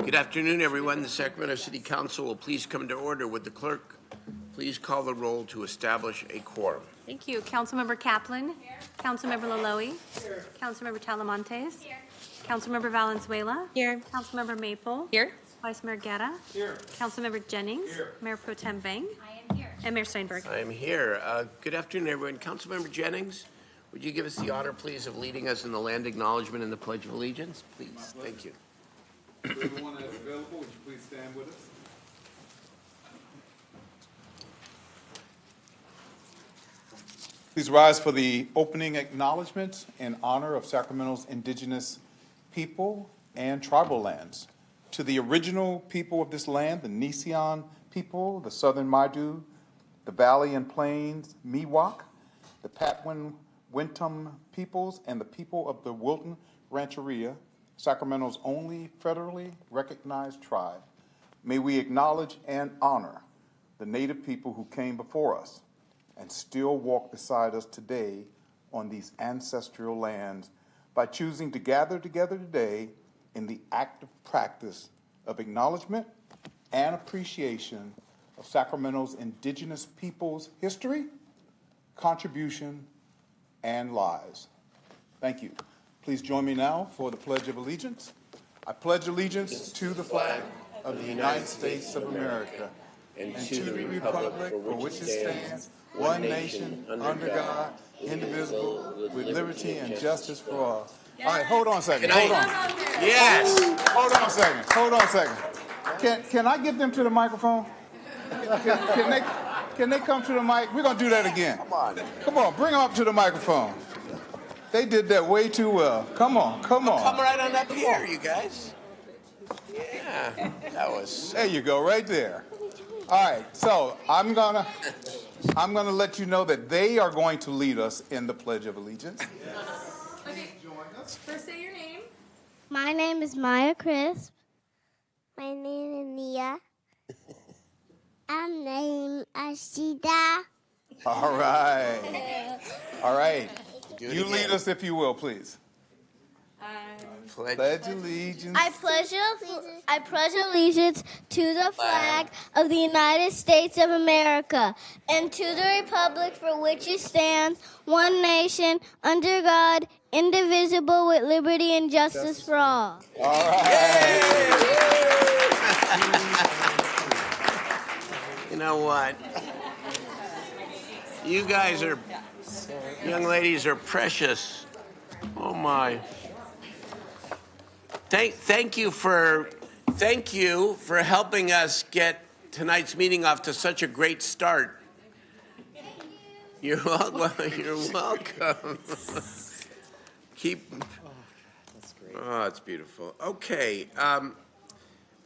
Good afternoon, everyone. The Sacramento City Council will please come to order. Would the clerk please call the roll to establish a quorum? Thank you. Councilmember Kaplan. Here. Councilmember Laloy. Here. Councilmember Talamontes. Here. Councilmember Valenzuela. Here. Councilmember Maple. Here. Vice Mayor Guerra. Here. Councilmember Jennings. Here. Mayor Pro Tem Vang. I am here. And Mayor Steinberg. I am here. Good afternoon, everyone. Councilmember Jennings, would you give us the honor, please, of leading us in the land acknowledgement and the Pledge of Allegiance? Please. Thank you. Everyone that is available, would you please stand with us? Please rise for the opening acknowledgement in honor of Sacramento's indigenous people and tribal lands. To the original people of this land, the Nisseon people, the Southern Maidu, the Valley and Plains Miwok, the Patwin Wintum peoples, and the people of the Wilton Rancheria, Sacramento's only federally recognized tribe, may we acknowledge and honor the Native people who came before us and still walk beside us today on these ancestral lands by choosing to gather together today in the active practice of acknowledgement and appreciation of Sacramento's indigenous people's history, contribution, and lives. Thank you. Please join me now for the Pledge of Allegiance. I pledge allegiance to the flag of the United States of America and to the republic for which it stands, one nation, under God, indivisible, with liberty and justice for all. All right, hold on a second. Hold on. Yes. Hold on a second. Hold on a second. Can I get them to the microphone? Can they come to the mic? We're going to do that again. Come on, bring them up to the microphone. They did that way too well. Come on. Come right on up here, you guys. Yeah, that was. There you go, right there. All right, so I'm gonna let you know that they are going to lead us in the Pledge of Allegiance. Okay. First, say your name. My name is Maya Crisp. My name is Nia. I'm named Ashida. All right. You lead us, if you will, please. Pledge allegiance. I pledge allegiance to the flag of the United States of America and to the republic for which it stands, one nation, under God, indivisible, with liberty and justice for all. All right. You know what? You guys are, young ladies are precious. Oh my. Thank you for helping us get tonight's meeting off to such a great start. You're welcome. You're welcome. Keep. That's great. Oh, it's beautiful. Okay.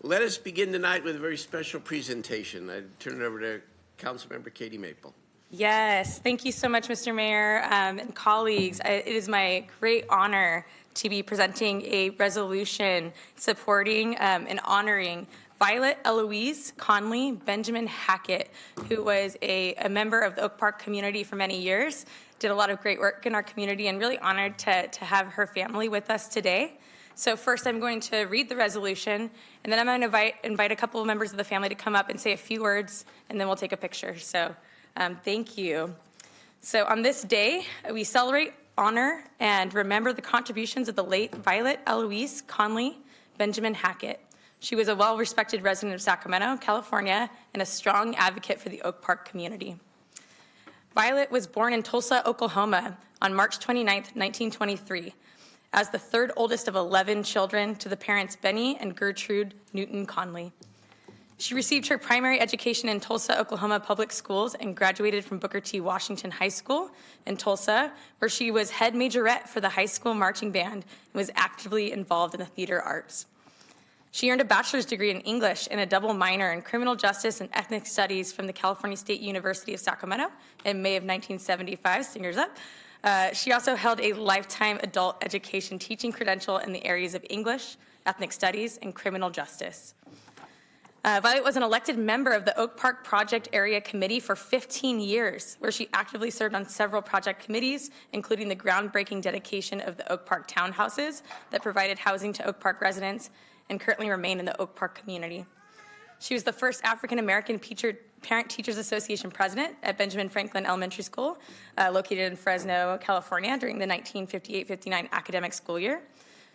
Let us begin tonight with a very special presentation. I turn it over to Councilmember Katie Maple. Yes, thank you so much, Mr. Mayor and colleagues. It is my great honor to be presenting a resolution supporting and honoring Violet Eloise Conley Benjamin Hackett, who was a member of the Oak Park community for many years, did a lot of great work in our community, and really honored to have her family with us today. So first I'm going to read the resolution, and then I'm going to invite a couple of members of the family to come up and say a few words, and then we'll take a picture. So thank you. So on this day, we celebrate, honor, and remember the contributions of the late Violet Eloise Conley Benjamin Hackett. She was a well-respected resident of Sacramento, California, and a strong advocate for the Oak Park community. Violet was born in Tulsa, Oklahoma on March 29th, 1923, as the third oldest of 11 children to the parents Benny and Gertrude Newton Conley. She received her primary education in Tulsa, Oklahoma public schools and graduated from Booker T. Washington High School in Tulsa, where she was head majorette for the high school marching band and was actively involved in the theater arts. She earned a bachelor's degree in English and a double minor in criminal justice and ethnic studies from the California State University of Sacramento in May of 1975, singers up. She also held a lifetime adult education teaching credential in the areas of English, ethnic studies, and criminal justice. Violet was an elected member of the Oak Park Project Area Committee for 15 years, where she actively served on several project committees, including the groundbreaking dedication of the Oak Park townhouses that provided housing to Oak Park residents and currently remain in the Oak Park community. She was the first African-American Parent Teachers Association president at Benjamin Franklin Elementary School, located in Fresno, California, during the 1958-59 academic school year.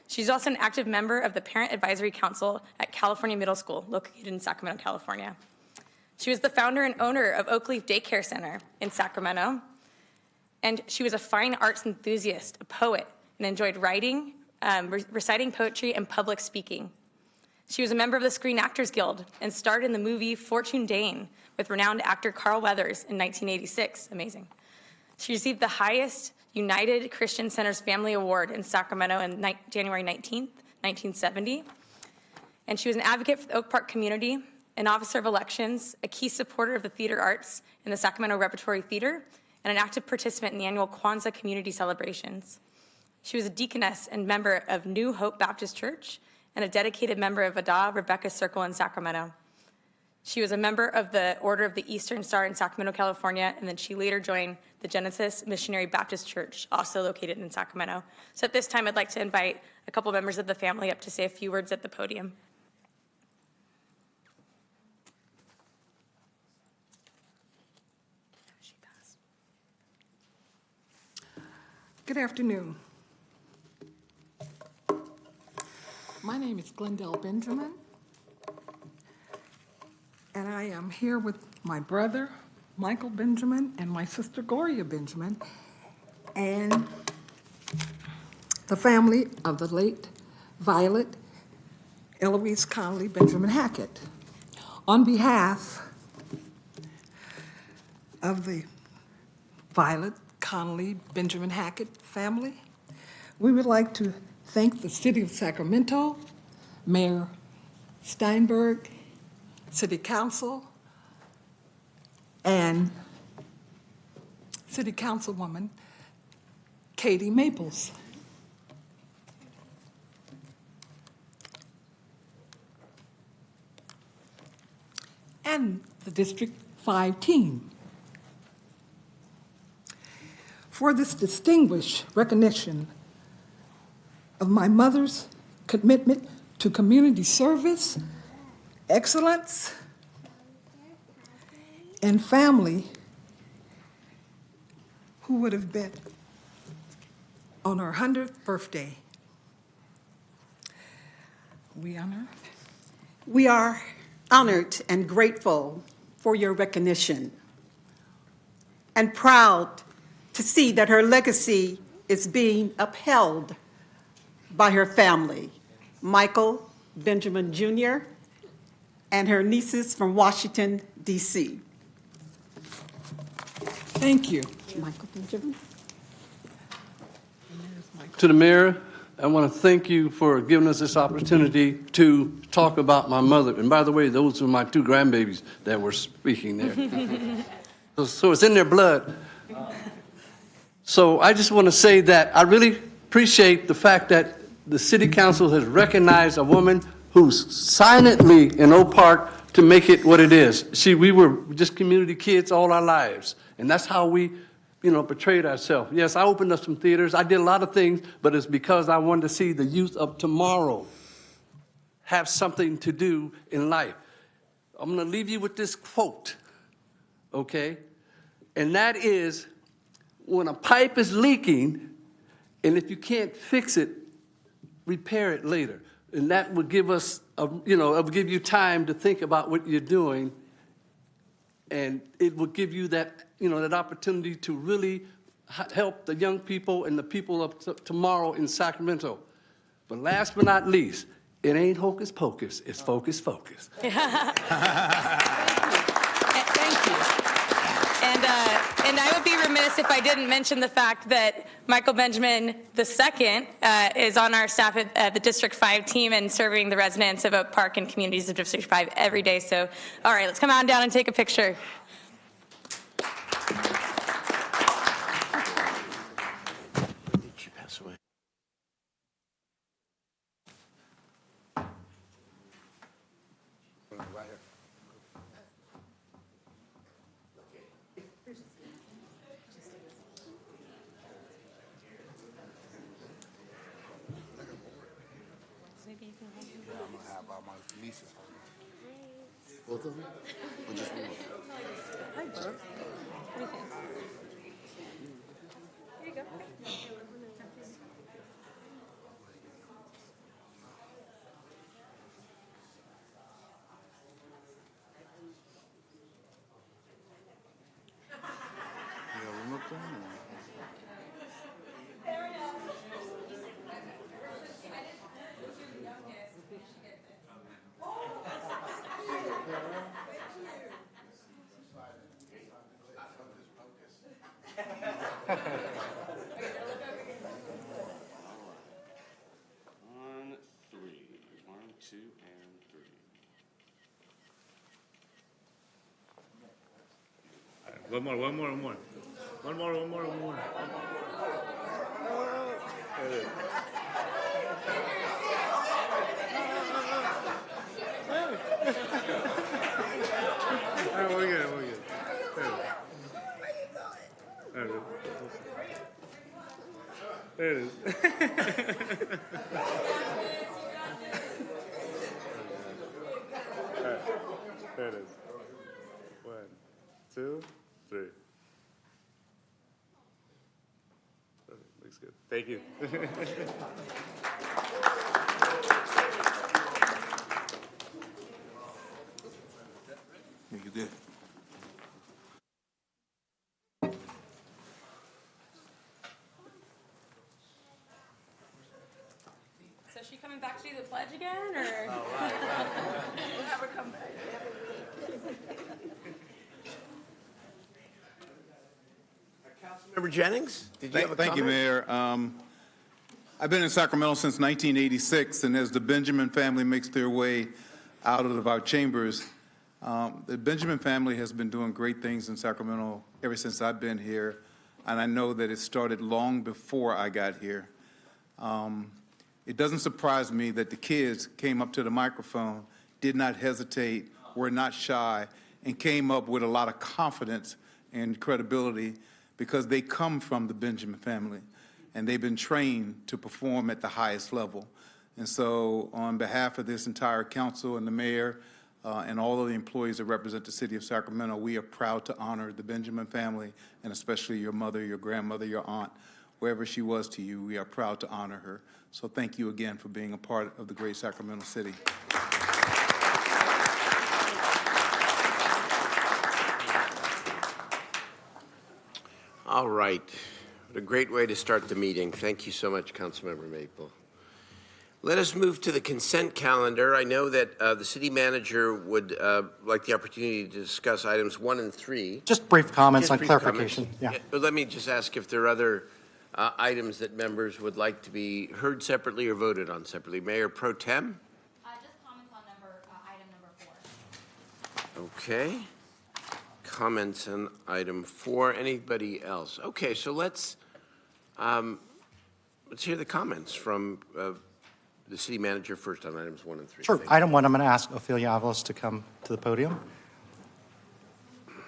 She's also an active member of the Parent Advisory Council at California Middle School, located in Sacramento, California. She was the founder and owner of Oakleaf Daycare Center in Sacramento, and she was a fine arts enthusiast, a poet, and enjoyed writing, reciting poetry, and public speaking. She was a member of the Screen Actors Guild and starred in the movie Fortune Dane with renowned actor Carl Weathers in 1986. Amazing. She received the highest United Christian Center's Family Award in Sacramento on January 19th, 1970. And she was an advocate for the Oak Park community, an officer of elections, a key supporter of the theater arts in the Sacramento Repertory Theater, and an active participant in the annual Kwanzaa community celebrations. She was a deaconess and member of New Hope Baptist Church and a dedicated member of Ada Rebecca Circle in Sacramento. She was a member of the Order of the Eastern Star in Sacramento, California, and then she later joined the Genesis Missionary Baptist Church, also located in Sacramento. So at this time, I'd like to invite a couple members of the family up to say a few words at the podium. Good afternoon. My name is Glendale Benjamin, and I am here with my brother, Michael Benjamin, and my sister, Gloria Benjamin, and the family of the late Violet Eloise Connolly Benjamin Hackett. On behalf of the Violet Connolly Benjamin Hackett family, we would like to thank the City of Sacramento, Mayor Steinberg, City Council, and City Councilwoman Katie Maples. And the District 5 team for this distinguished recognition of my mother's commitment to community service, excellence, and family, who would have been on her 100th birthday. We honor. We are honored and grateful for your recognition and proud to see that her legacy is being upheld by her family, Michael Benjamin Jr. and her nieces from Washington, D.C. Thank you. Michael Benjamin. To the mayor, I want to thank you for giving us this opportunity to talk about my mother. And by the way, those are my two grandbabies that were speaking there. So it's in their blood. So I just want to say that I really appreciate the fact that the city council has recognized a woman who's silently in Oak Park to make it what it is. We were just community kids all our lives, and that's how we, portrayed ourselves. Yes, I opened up some theaters. I did a lot of things, but it's because I wanted to see the youth of tomorrow have something to do in life. I'm going to leave you with this quote, okay? And that is, when a pipe is leaking, and if you can't fix it, repair it later. And that would give us, it would give you time to think about what you're doing, and it will give you that, that opportunity to really help the young people and the people of tomorrow in Sacramento. But last but not least, it ain't hocus pocus, it's focus, focus. Thank you. And I would be remiss if I didn't mention the fact that Michael Benjamin II is on our staff at the District 5 team and serving the residents of Oak Park and communities of District 5 every day. So, all right, let's come on down and take a picture. Did she pass away? maybe you can hold him. I'm gonna have my nieces. Both of them? Or just one? Hi, both. What do you think? Here you go. You got room up there? On three. 1, 2, and 3. All right, one more. One more. We're good. There it is. There it is. 1, 2, 3. Okay, looks good. Thank you. Yeah, you did. So is she coming back to do the pledge again, or? We'll have her come back. Councilmember Jennings, did you have a Thank you, comment? Mayor. I've been in Sacramento since 1986, and as the Benjamin family makes their way out of our chambers, the Benjamin family has been doing great things in Sacramento ever since I've been here, and I know that it started long before I got here. It doesn't surprise me that the kids came up to the microphone, did not hesitate, were not shy, and came up with a lot of confidence and credibility because they come from the Benjamin family, and they've been trained to perform at the highest level. And so on behalf of this entire council and the mayor and all of the employees that represent the city of Sacramento, we are proud to honor the Benjamin family, and especially your mother, your grandmother, your aunt, wherever she was to you. We are proud to honor her. So thank you again for being a part of the great Sacramento city. All right. What a great way to start the meeting. Thank you so much, Councilmember Maple. Let us move to the consent calendar. I know that the city manager would like the opportunity to discuss items 1 and 3. Just brief comments Just on brief clarification. comments. But let me just ask if there are other items that members would like to be heard separately or voted on separately. Mayor Pro Tem? Just comments on item number 4. Okay. Comments on item 4. Anybody else? Okay, so let's hear the comments from the city manager first on items 1 and 3. Sure. Thank you. Item 1, I'm going to ask Ophelia Avalos to come to the podium.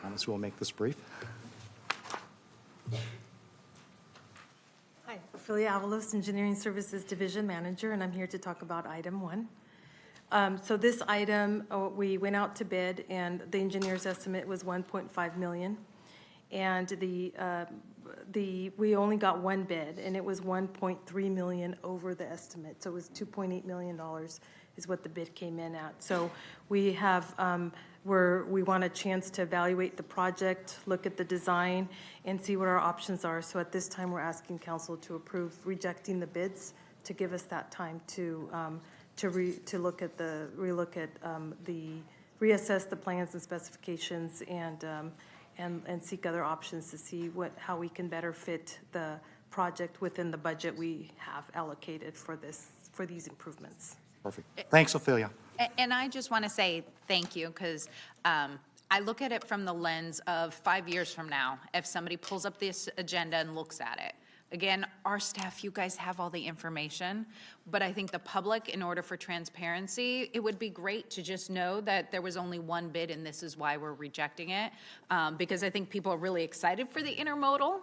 Promise we'll make this brief. Hi, Ophelia Avalos, Engineering Services Division Manager, and I'm here to talk about item 1. So this item, we went out to bid, and the engineer's estimate was $1.5 million. And we only got one bid, and it was $1.3 million over the estimate. So it was $2.8 million is what the bid came in at. So we have, we want a chance to evaluate the project, look at the design, and see what our options are. So at this time, we're asking council to approve rejecting the bids to give us that time to look at reassess the plans and specifications and seek other options to see how we can better fit the project within the budget we have allocated for these improvements. Perfect. Thanks, Ophelia. And I just want to say thank you, because I look at it from the lens of 5 years from now, if somebody pulls up this agenda and looks at it. Again, our staff, you guys have all the information, but I think the public, in order for transparency, it would be great to just know that there was only one bid and this is why we're rejecting it. Because I think people are really excited for the intermodal,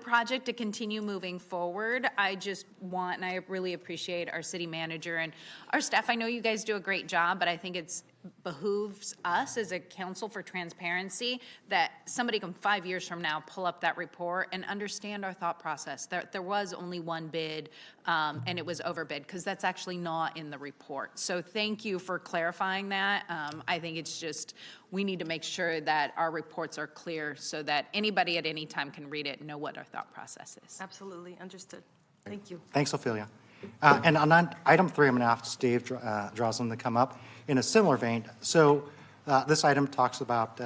project to continue moving forward. I just want, and I really appreciate our city manager and our staff. I know you guys do a great job, but I think it's behooves us as a council for transparency that somebody can 5 years from now pull up that report and understand our thought process. There was only one bid and it was overbid, because that's actually not in the report. So thank you for clarifying that. I think it's just, we need to make sure that our reports are clear so that anybody at any time can read it and know what our thought process is. Absolutely, understood. Thank you. Thanks, Ophelia. And on item 3, I'm going to ask Dave Droslin to come up in a similar vein. So this item talks about,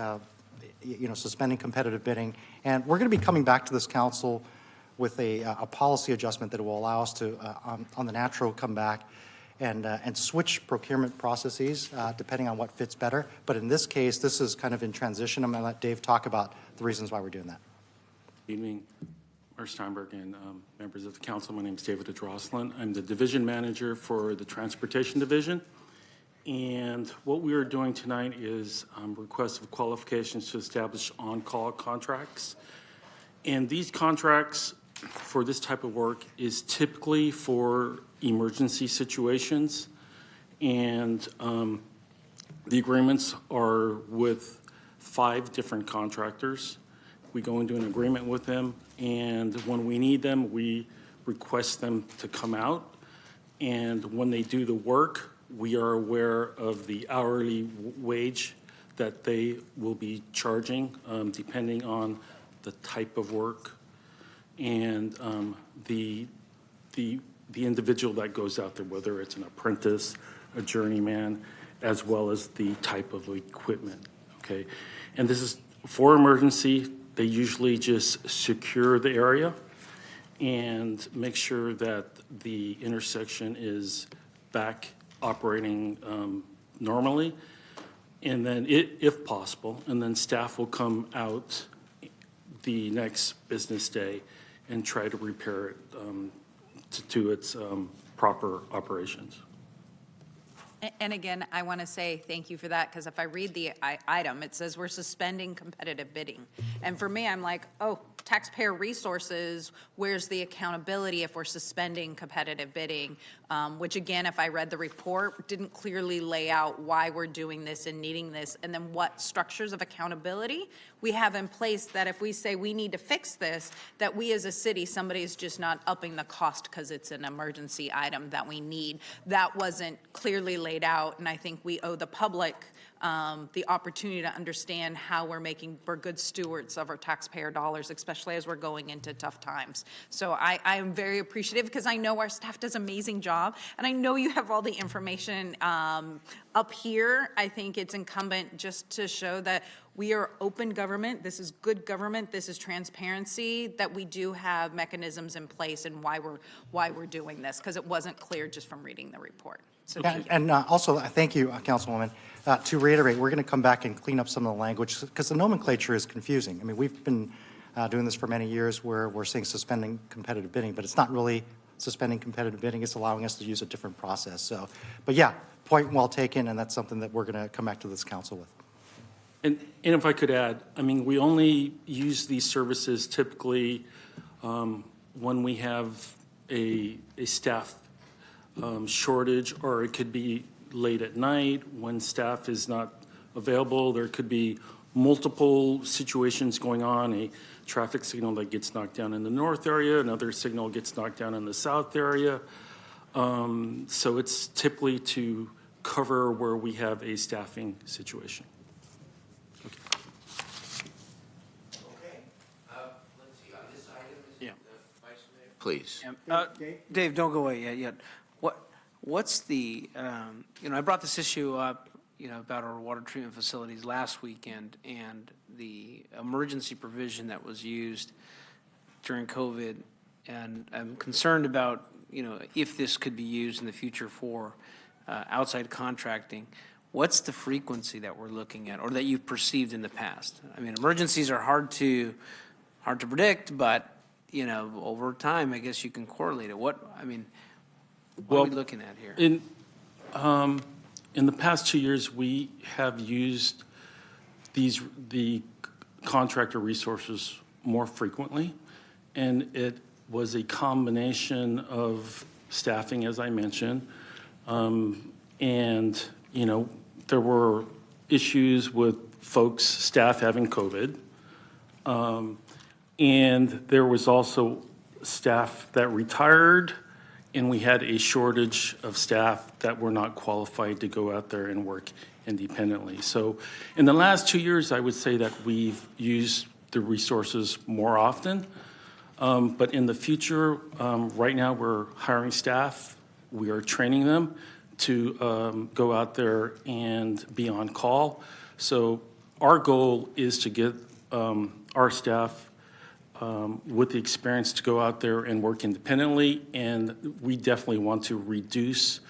suspending competitive bidding. And we're going to be coming back to this council with a policy adjustment that will allow us to, on the natural, come back and switch procurement processes depending on what fits better. But in this case, this is kind of in transition. I'm going to let Dave talk about the reasons why we're doing that. Good evening, Mayor Steinberg and members of the council. My name is David Droslin. I'm the division manager for the Transportation Division. And what we are doing tonight is requests of qualifications to establish on-call contracts. And these contracts for this type of work is typically for emergency situations. And the agreements are with 5 different contractors. We go into an agreement with them, and when we need them, we request them to come out. And when they do the work, we are aware of the hourly wage that they will be charging, depending on the type of work and the individual that goes out there, whether it's an apprentice, a journeyman, as well as the type of equipment. Okay, and this is for emergency. They usually just secure the area and make sure that the intersection is back operating normally, and then if possible, and then staff will come out the next business day and try to repair it to its proper operations. And again, I want to say thank you for that, because if I read the item, it says we're suspending competitive bidding. And for me, I'm like, oh, taxpayer resources, where's the accountability if we're suspending competitive bidding? Which again, if I read the report, didn't clearly lay out why we're doing this and needing this, and then what structures of accountability we have in place that if we say we need to fix this, that we as a city, somebody's just not upping the cost because it's an emergency item that we need. That wasn't clearly laid out, and I think we owe the public the opportunity to understand how we're good stewards of our taxpayer dollars, especially as we're going into tough times. So I am very appreciative, because I know our staff does an amazing job, and I know you have all the information up here. I think it's incumbent just to show that we are open government. This is good government. This is transparency, that we do have mechanisms in place and why we're doing this, because it wasn't clear just from reading the report. So And also, thank you, Councilwoman. To reiterate, we're going to come back and clean up some of the language, because the nomenclature is confusing. I mean, we've been doing this for many years where we're saying suspending competitive bidding, but it's not really suspending competitive bidding. It's allowing us to use a different process. So, but yeah, point well taken, and that's something that we're going to come back to this council with. And if I could add, I mean, we only use these services typically when we have a staff shortage, or it could be late at night when staff is not available. There could be multiple situations going on, a traffic signal that gets knocked down in the north area, another signal gets knocked down in the south area. So it's typically to cover where we have a staffing situation. Okay, let's see, on this item, is it the Vice Mayor? Please. Dave, don't go away yet. What's the, I brought this issue up, about our water treatment facilities last weekend, and the emergency provision that was used during COVID. And I'm concerned about, if this could be used in the future for outside contracting. What's the frequency that we're looking at, or that you've perceived in the past? I mean, emergencies are hard to predict, but over time, I guess you can correlate it. What are we looking at here? In the past 2 years, we have used the contractor resources more frequently, and it was a combination of staffing, as I mentioned, and there were issues with staff having COVID, and there was also staff that retired, and we had a shortage of staff that were not qualified to go out there and work independently. So in the last 2 years, I would say that we've used the resources more often. But in the future, right now, we're hiring staff. We are training them to go out there and be on call. So our goal is to get our staff with the experience to go out there and work independently, and we definitely want to reduce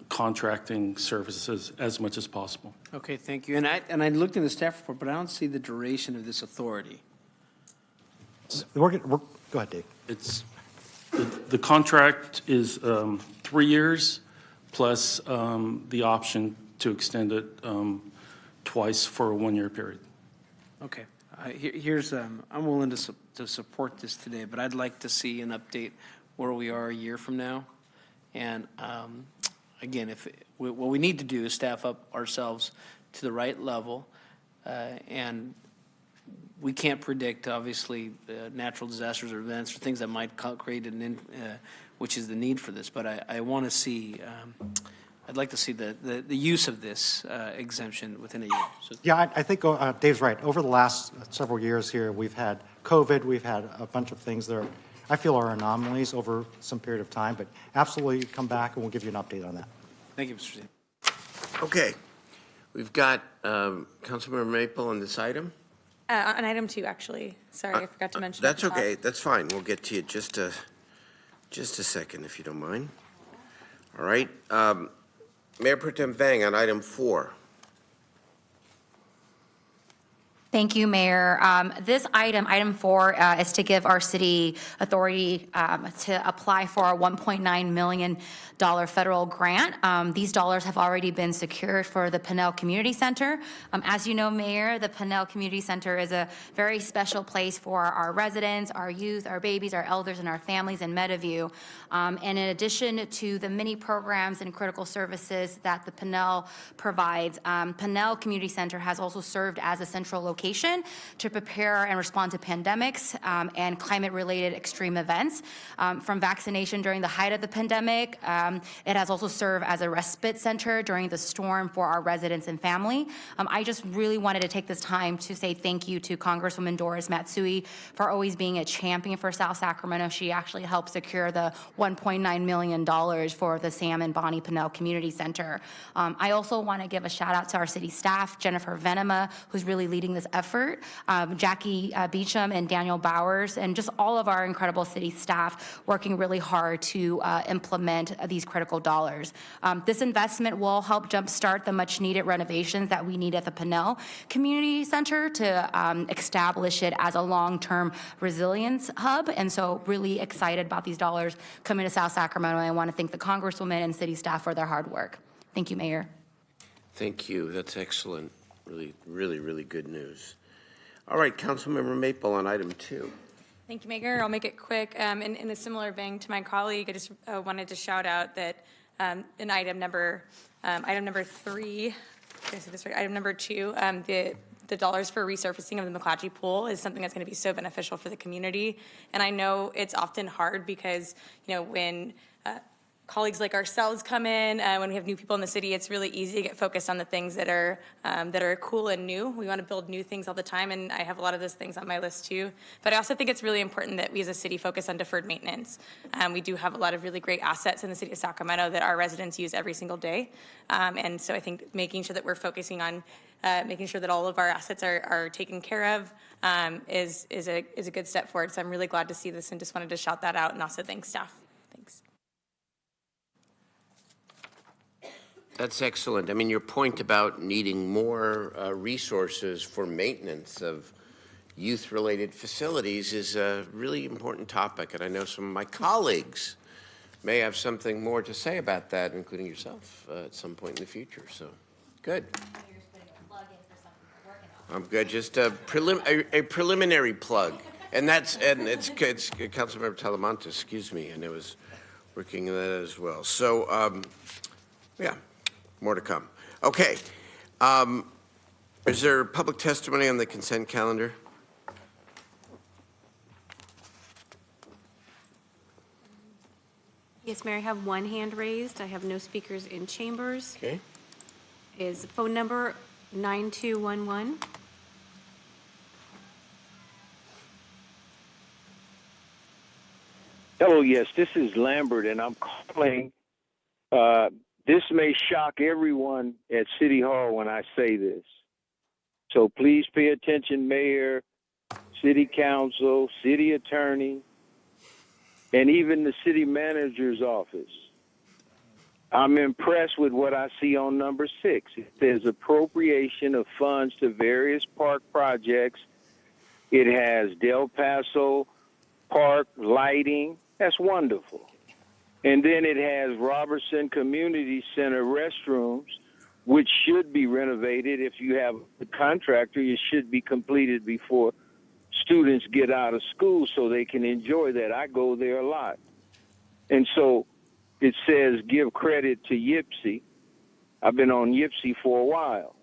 contracting services as much as possible. Okay, thank you. And I looked in the staff report, but I don't see the duration of this authority. Go ahead, Dave. The contract is 3 years plus the option to extend it twice for a 1-year period. Okay. I'm willing to support this today, but I'd like to see an update where we are a year from now. And again, what we need to do is staff up ourselves to the right level, and we can't predict, obviously, natural disasters or events or things that might create which is the need for this. But I want to see. I'd like to see the use of this exemption within a year. So, Yeah, I think Dave's right. Over the last several years here, we've had COVID, we've had a bunch of things that I feel are anomalies over some period of time, but absolutely come back and we'll give you an update on that. thank you, Mr. Zane. Okay. We've got Councilmember Maple on this item. On item 2, actually. Sorry, I forgot to mention. That's at the top. okay. That's fine. We'll get to you just a second, if you don't mind. All right. Mayor Pro Tem Vang on item 4. Thank you, Mayor. This item 4, is to give our city authority to apply for a $1.9 million federal grant. These dollars have already been secured for the Pinnell Community Center. As you know, Mayor, the Pinnell Community Center is a very special place for our residents, our youth, our babies, our elders, and our families in Meadowview. And in addition to the many programs and critical services that the Pinnell provides, Pinnell Community Center has also served as a central location to prepare and respond to pandemics and climate-related extreme events. From vaccination during the height of the pandemic, it has also served as a respite center during the storm for our residents and family. I just really wanted to take this time to say thank you to Congresswoman Doris Matsui for always being a champion for South Sacramento. She actually helped secure the $1.9 million for the Sam and Bonnie Pinnell Community Center. I also want to give a shout out to our city staff, Jennifer Venema, who's really leading this effort, Jackie Beecham and Daniel Bowers, and just all of our incredible city staff working really hard to implement these critical dollars. This investment will help jumpstart the much needed renovations that we need at the Pinnell Community Center to establish it as a long-term resilience hub. And so really excited about these dollars coming to South Sacramento. I want to thank the Congresswoman and city staff for their hard work. Thank you, Mayor. Thank you. That's excellent. Really, really, really good news. All right, Councilmember Maple on item 2. Thank you, Mayor. I'll make it quick. In a similar vein to my colleague, I just wanted to shout out that in item number 3, did I say this right? Item number 2, the dollars for resurfacing of the McClatchy Pool is something that's going to be so beneficial for the community. And I know it's often hard because, when colleagues like ourselves come in, when we have new people in the city, it's really easy to get focused on the things that are cool and new. We want to build new things all the time, and I have a lot of those things on my list too. But I also think it's really important that we as a city focus on deferred maintenance. We do have a lot of really great assets in the city of Sacramento that our residents use every single day. And so I think making sure that we're focusing on making sure that all of our assets are taken care of is a good step forward. So I'm really glad to see this and just wanted to shout that out and also thank staff. Thanks. That's excellent. I mean, your point about needing more resources for maintenance of youth-related facilities is a really important topic, and I know some of my colleagues may have something more to say about that, including yourself, at some point in the future. So, good. I'm good. Just a preliminary plug, and it's Councilmember Talamantes, excuse me, and it was working on that as well. So, yeah, more to come. Okay. Is there public testimony on the consent calendar? Yes, Mayor, I have one hand raised. I have no speakers in chambers. Okay. Is phone number 9211. Hello, yes, this is Lambert, and I'm calling. This may shock everyone at City Hall when I say this. So please pay attention, Mayor, City Council, City Attorney, and even the City Manager's office. I'm impressed with what I see on number 6. It says appropriation of funds to various park projects. It has Del Paso Park lighting. That's wonderful. And then it has Robertson Community Center restrooms, which should be renovated. If you have a contractor, it should be completed before students get out of school so they can enjoy that. I go there a lot. And so it says give credit to Yipsy. I've been on Yipsy for a while.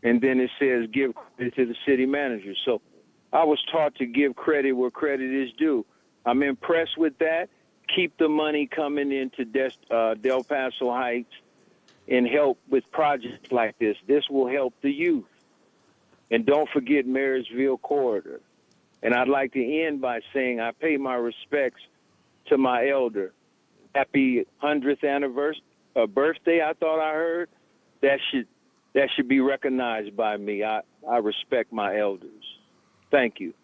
And then it says give credit to the city manager. So I was taught to give credit where credit is due. I'm impressed with that. Keep the money coming into Del Paso Heights and help with projects like this. This will help the youth. And don't forget Marysville Corridor. And I'd like to end by saying I pay my respects to my elder. Happy 100th anniversary, birthday, I thought I heard. That should be recognized by me. I respect my elders. Thank you.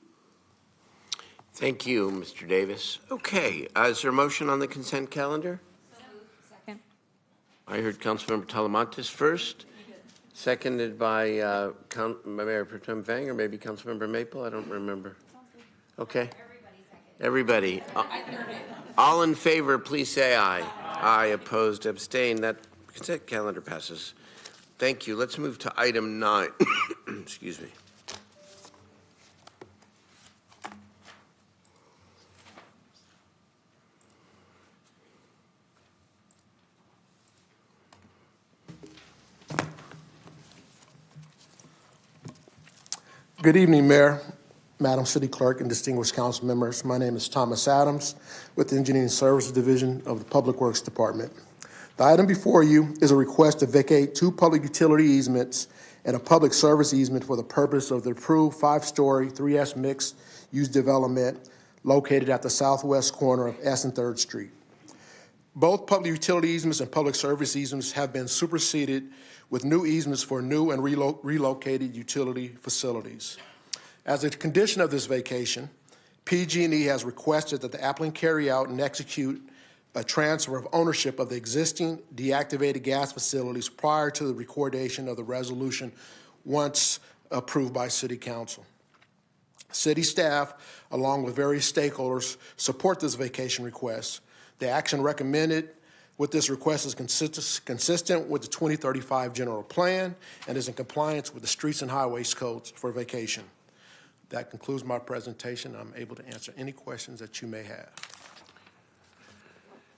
Thank you, Mr. Davis. Okay, is there a motion on the consent calendar? Second. I heard Councilmember Talamantes first, seconded by Mayor Pro Tem Vang, or maybe Councilmember Maple, I don't remember. Okay. Everybody. All in favor, please say aye. Aye, opposed, abstained. That consent calendar passes. Thank you. Let's move to item 9. Excuse me. Good evening, Mayor, Madam City Clerk, and distinguished council members. My name is Thomas Adams with the Engineering Services Division of the Public Works Department. The item before you is a request to vacate 2 public utility easements and a public service easement for the purpose of the approved 5-story 3S mixed-use development located at the southwest corner of S and 3rd Street. Both public utility easements and public service easements have been superseded with new easements for new and relocated utility facilities. As a condition of this vacation, PG&E has requested that the applicant carry out and execute a transfer of ownership of the existing deactivated gas facilities prior to the recordation of the resolution once approved by City Council. City staff, along with various stakeholders, support this vacation request. The action recommended with this request is consistent with the 2035 general plan and is in compliance with the Streets and Highways codes for vacation. That concludes my presentation. I'm able to answer any questions that you may have.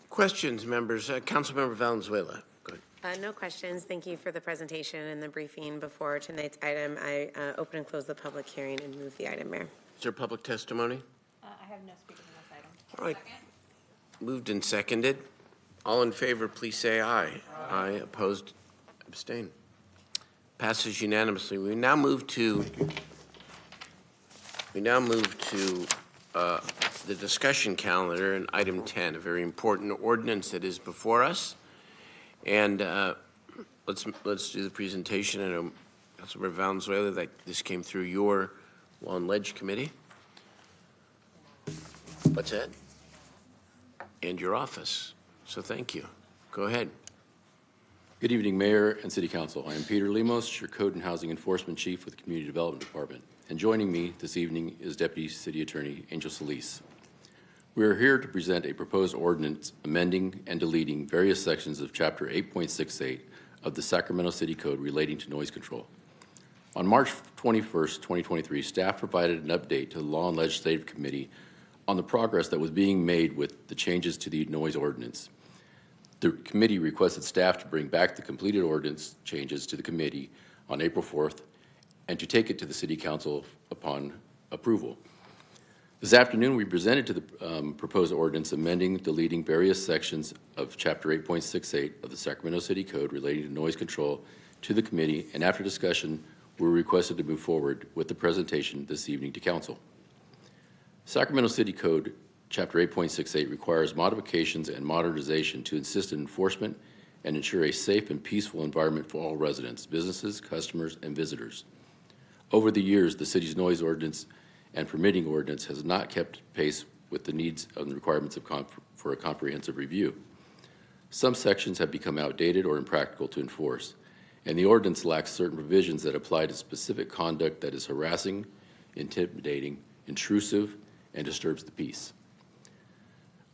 Questions, members? Councilmember Valenzuela. Go ahead. No questions. Thank you for the presentation and the briefing before tonight's item. I open and close the public hearing and move the item, Mayor. Is there public testimony? I have no speakers on this item. All right. Moved and seconded. All in favor, please say aye. Aye. Opposed, abstain. Passes unanimously. We now move to the discussion calendar and item 10, a very important ordinance that is before us. And let's do the presentation. I know Councilmember Valenzuela that this came through your Law and Ledge Committee. What's that? And your office. So thank you. Go ahead. Good evening, Mayor and City Council. I am Peter Lemos, your Code and Housing Enforcement Chief with the Community Development Department. And joining me this evening is Deputy City Attorney Angel Solis. We are here to present a proposed ordinance amending and deleting various sections of Chapter 8.68 of the Sacramento City Code relating to noise control. On March 21st, 2023, staff provided an update to the Law and Legislative Committee on the progress that was being made with the changes to the noise ordinance. The committee requested staff to bring back the completed ordinance changes to the committee on April 4th and to take it to the City Council upon approval. This afternoon, we presented to the proposed ordinance amending, deleting various sections of Chapter 8.68 of the Sacramento City Code relating to noise control to the committee, and after discussion, we were requested to move forward with the presentation this evening to Council. Sacramento City Code Chapter 8.68 requires modifications and modernization to assist in enforcement and ensure a safe and peaceful environment for all residents, businesses, customers, and visitors. Over the years, the city's noise ordinance and permitting ordinance has not kept pace with the needs and requirements for a comprehensive review. Some sections have become outdated or impractical to enforce, and the ordinance lacks certain provisions that apply to specific conduct that is harassing, intimidating, intrusive, and disturbs the peace.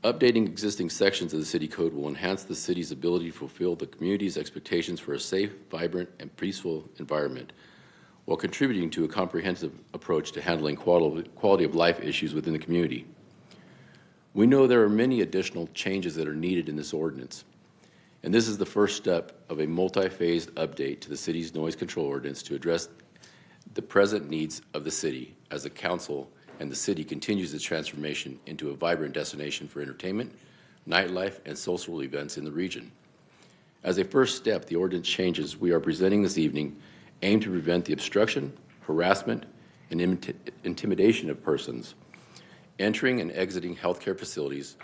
Updating existing sections of the city code will enhance the city's ability to fulfill the community's expectations for a safe, vibrant, and peaceful environment, while contributing to a comprehensive approach to handling quality of life issues within the community. We know there are many additional changes that are needed in this ordinance, and this is the first step of a multi-phased update to the city's noise control ordinance to address the present needs of the city as the council and the city continues its transformation into a vibrant destination for entertainment, nightlife, and social events in the region. As a first step, the ordinance changes we are presenting this evening aim to prevent the obstruction, harassment, and intimidation of persons entering and exiting healthcare facilities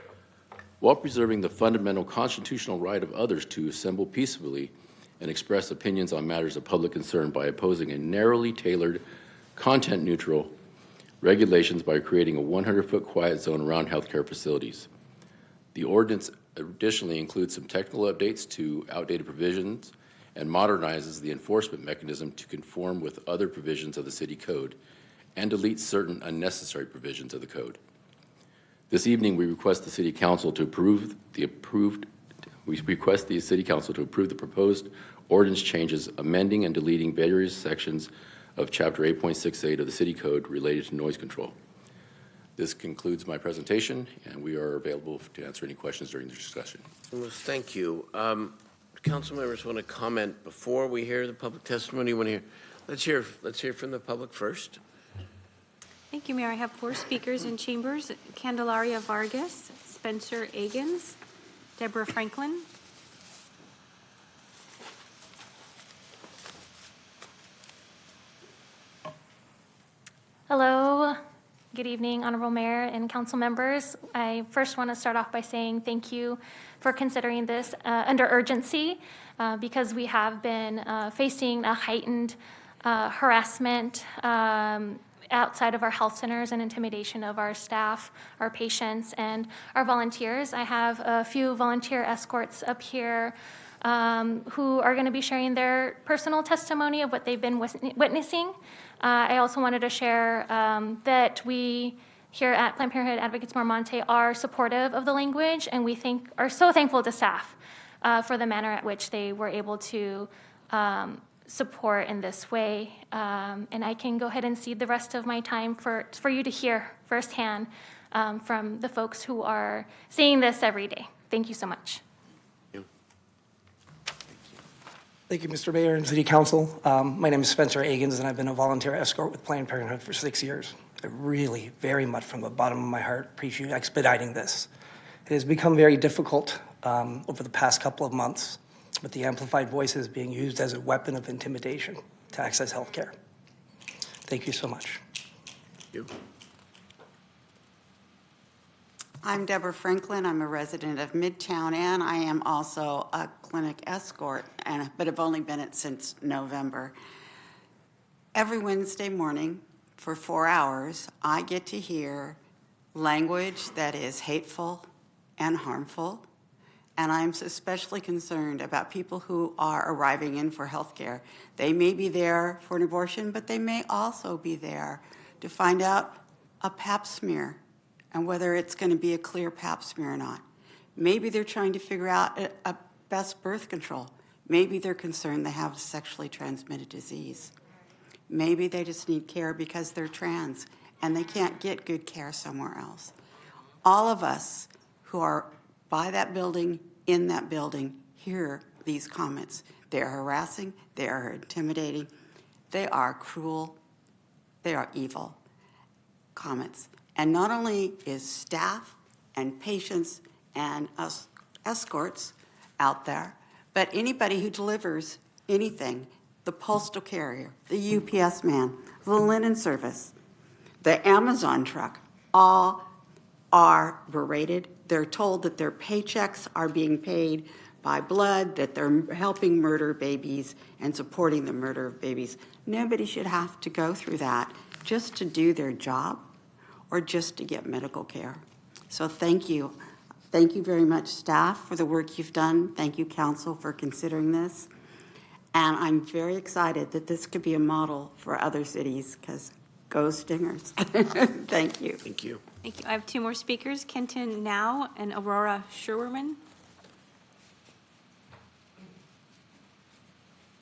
while preserving the fundamental constitutional right of others to assemble peaceably and express opinions on matters of public concern by opposing a narrowly tailored, content-neutral regulations by creating a 100-foot quiet zone around healthcare facilities. The ordinance additionally includes some technical updates to outdated provisions and modernizes the enforcement mechanism to conform with other provisions of the city code and deletes certain unnecessary provisions of the code. This evening, we request the City Council to approve the proposed ordinance changes, amending and deleting various sections of Chapter 8.68 of the City Code related to noise control. This concludes my presentation, and we are available to answer any questions during the discussion. Well, thank you. Council members want to comment before we hear the public testimony. Want to hear? Let's hear from the public first. Thank you, Mayor. I have 4 speakers in chambers: Candelaria Vargas, Spencer Agins, Deborah Franklin. Hello. Good evening, Honorable Mayor and council members. I first want to start off by saying thank you for considering this under urgency because we have been facing a heightened harassment outside of our health centers and intimidation of our staff, our patients, and our volunteers. I have a few volunteer escorts up here who are going to be sharing their personal testimony of what they've been witnessing. I also wanted to share that we here at Planned Parenthood Advocates Mormonte are supportive of the language, and we are so thankful to staff for the manner at which they were able to support in this way. And I can go ahead and cede the rest of my time for you to hear firsthand from the folks who are seeing this every day. Thank you so much. Thank you, Mr. Mayor and City Council. My name is Spencer Agins, and I've been a volunteer escort with Planned Parenthood for 6 years. I really, very much from the bottom of my heart, appreciate expediting this. It has become very difficult over the past couple of months with the amplified voices being used as a weapon of intimidation to access health care. Thank you so much. Thank you. I'm Deborah Franklin. I'm a resident of Midtown, and I am also a clinic escort, but have only been it since November. Every Wednesday morning for 4 hours, I get to hear language that is hateful and harmful And I'm especially concerned about people who are arriving in for health care. They may be there for an abortion, but they may also be there to find out a pap smear and whether it's going to be a clear pap smear or not. Maybe they're trying to figure out a best birth control. Maybe they're concerned they have a sexually transmitted disease. Maybe they just need care because they're trans and they can't get good care somewhere else. All of us who are by that building, in that building, hear these comments. They are harassing, they are intimidating, they are cruel, they are evil comments. And not only is staff and patients and us escorts out there, but anybody who delivers anything, the postal carrier, the UPS man, the linen service, the Amazon truck, all are berated. They're told that their paychecks are being paid by blood, that they're helping murder babies and supporting the murder of babies. Nobody should have to go through that just to do their job or just to get medical care. So thank you. Thank you very much, staff, for the work you've done. Thank you, council, for considering this. And I'm very excited that this could be a model for other cities, because go Stingers. Thank you. Thank you. Thank you. I have two more speakers, Kenton Now and Aurora Sherwerman.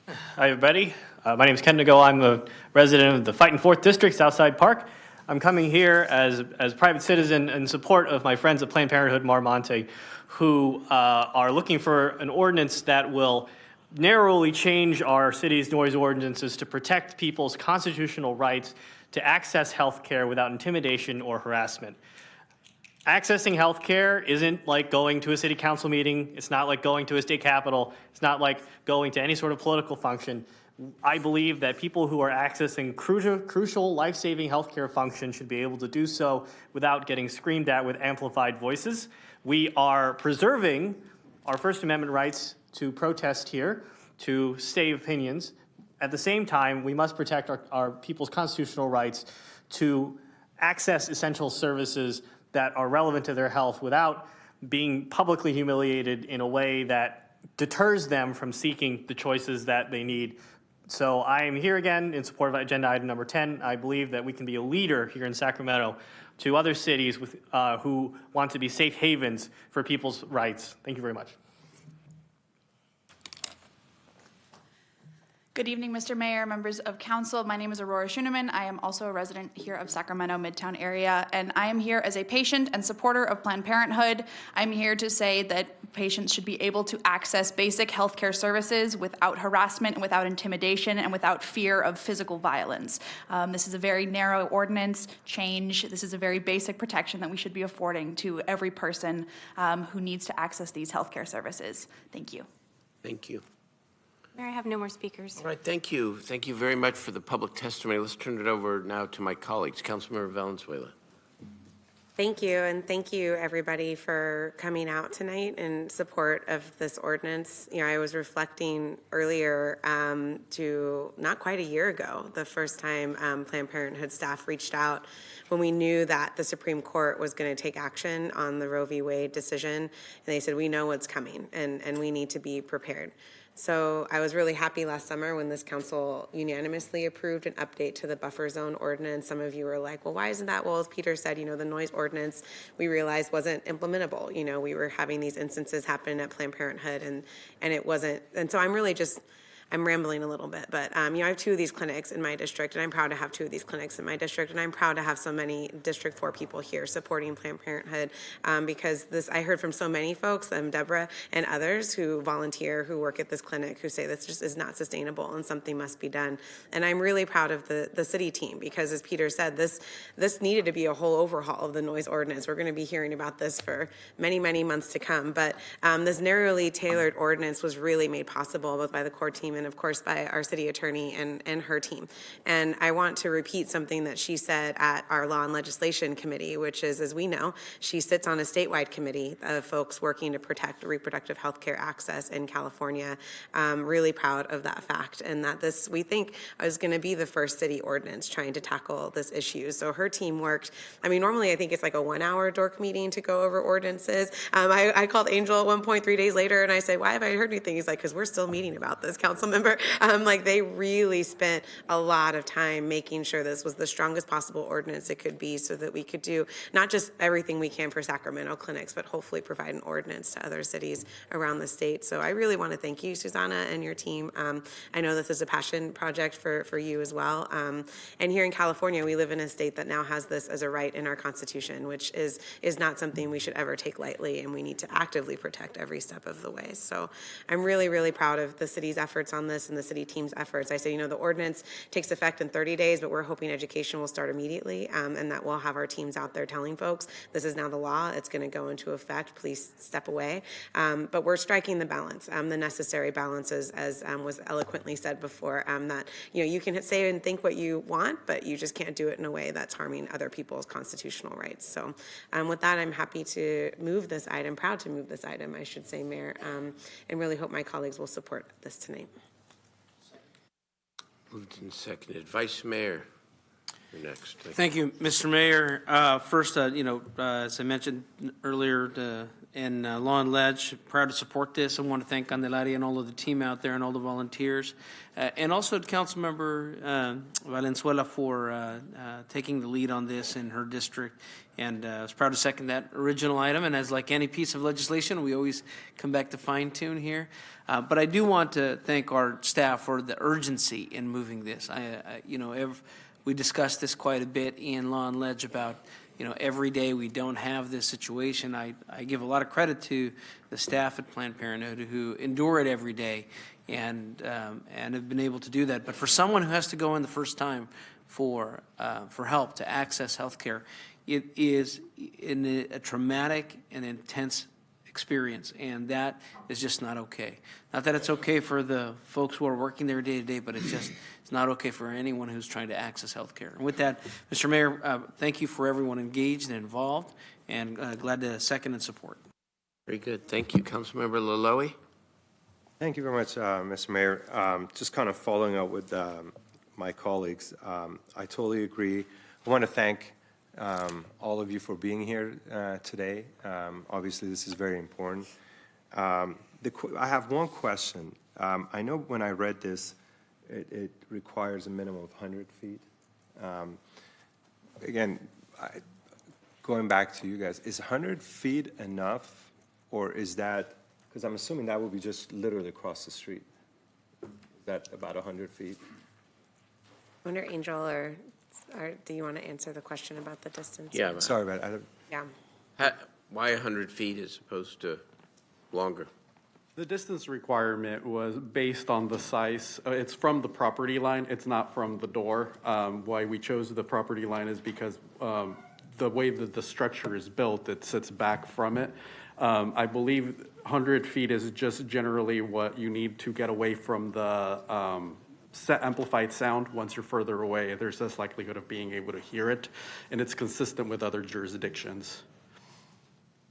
Hi, everybody. My name is Ken Nago. I'm a resident of the Fightin' Fourth District, Southside Park. I'm coming here as a private citizen in support of my friends at Planned Parenthood Marmonte, who are looking for an ordinance that will narrowly change our city's noise ordinances to protect people's constitutional rights to access health care without intimidation or harassment. Accessing health care isn't like going to a city council meeting. It's not like going to a state capitol. It's not like going to any sort of political function. I believe that people who are accessing crucial life-saving healthcare functions should be able to do so without getting screamed at with amplified voices. We are preserving our First Amendment rights to protest here, to state opinions. At the same time, we must protect our people's constitutional rights to access essential services that are relevant to their health without being publicly humiliated in a way that deters them from seeking the choices that they need. So I am here again in support of agenda item number 10. I believe that we can be a leader here in Sacramento to other cities with, who want to be safe havens for people's rights. Thank you very much. Good evening, Mr. Mayor, members of council. My name is Aurora Schuneman. I am also a resident here of Sacramento Midtown area, and I am here as a patient and supporter of Planned Parenthood. I'm here to say that patients should be able to access basic healthcare services without harassment and without intimidation and without fear of physical violence. This is a very narrow ordinance change. This is a very basic protection that we should be affording to every person who needs to access these healthcare services. Thank you. Thank you. Mayor, I have no more speakers. All right, thank you. Thank you very much for the public testimony. Let's turn it over now to my colleagues. Councilmember Valenzuela. Thank you, and thank you, everybody, for coming out tonight in support of this ordinance. You know, I was reflecting earlier to not quite a year ago, the first time Planned Parenthood staff reached out when we knew that the Supreme Court was going to take action on the Roe v. Wade decision, and they said, we know what's coming, and we need to be prepared. So I was really happy last summer when this council unanimously approved an update to the buffer zone ordinance. Some of you were like, well, why isn't that? Well, as Peter said, you know, the noise ordinance we realized wasn't implementable. You know, we were having these instances happen at Planned Parenthood and it wasn't. And so I'm really just, I'm rambling a little bit, but you know, I have 2 of these clinics in my district, and I'm proud to have 2 of these clinics in my district, and I'm proud to have so many District 4 people here supporting Planned Parenthood because this, I heard from so many folks, Deborah and others who volunteer, who work at this clinic, who say this just is not sustainable and something must be done. And I'm really proud of the city team because, as Peter said, this needed to be a whole overhaul of the noise ordinance. We're going to be hearing about this for many, many months to come, but this narrowly tailored ordinance was really made possible both by the core team team and, of course, by our city attorney and her team. And I want to repeat something that she said at our Law and Legislation Committee, which is, as we know, she sits on a statewide committee of folks working to protect reproductive health care access in California. Really proud of that fact, and that this, we think, is going to be the first city ordinance trying to tackle this issue. So her team worked, I mean, normally I think it's like a 1-hour dork meeting to go over ordinances. I called Angel at one point 3 days later and I said, why have I heard anything? He's like, because we're still meeting about this, council member. Like, they really spent a lot of time making sure this was the strongest possible ordinance it could be, so that we could do not just everything we can for Sacramento clinics, but hopefully provide an ordinance to other cities around the state. So I really want to thank you, Susanna, and your team. I know this is a passion project for you as well. And here in California, we live in a state that now has this as a right in our Constitution, which is not something we should ever take lightly, and we need to actively protect every step of the way. So I'm really, really proud of the city's efforts on this and the city team's efforts. I say, the ordinance takes effect in 30 days, but we're hoping education will start immediately, and that we'll have our teams out there telling folks, this is now the law, it's going to go into effect, please step away. But we're striking the balance, the necessary balances, as was eloquently said before, that you can say and think what you want, but you just can't do it in a way that's harming other people's constitutional rights. So with that, I'm happy to move this item, proud to move this item, I should say, Mayor, and really hope my colleagues will support this tonight. Moved and seconded. Vice Mayor, you're next. Thank you, Mr. Mayor. First, as I mentioned earlier in Law and Ledge, proud to support this. I want to thank Candelaria and all of the team out there and all the volunteers. And also to Councilmember Valenzuela for taking the lead on this in her district. And I was proud to second that original item. And as like any piece of legislation, we always come back to fine tune here. But I do want to thank our staff for the urgency in moving this. We discussed this quite a bit in Law and Ledge about, every day we don't have this situation. I give a lot of credit to the staff at Planned Parenthood who endure it every day and have been able to do that. But for someone who has to go in the first time for help to access health care, it is a traumatic and intense experience, and that is just not okay. Not that it's okay for the folks who are working there day to day, but it's not okay for anyone who's trying to access health care. And with that, Mr. Mayor, thank you for everyone engaged and involved, and glad to second and support. Very good. Thank you. Councilmember Laloe. Thank you very much, Mr. Mayor. Just kind of following up with my colleagues, I totally agree. I want to thank all of you for being here today. Obviously, this is very important. I have one question. I know when I read this, it requires a minimum of 100 feet. Again, going back to you guys, is 100 feet enough, or is that, because I'm assuming that would be just literally across the street. Is that about 100 feet? I wonder, Angel, or do you want to answer the question about the distance? Yeah. Sorry about that. Yeah. Why 100 feet as opposed to longer? The distance requirement was based on the size. It's from the property line. It's not from the door. Why we chose the property line is because the way that the structure is built, it sits back from it. I believe 100 feet is just generally what you need to get away from the amplified sound. Once you're further away, there's less likelihood of being able to hear it, and it's consistent with other jurisdictions.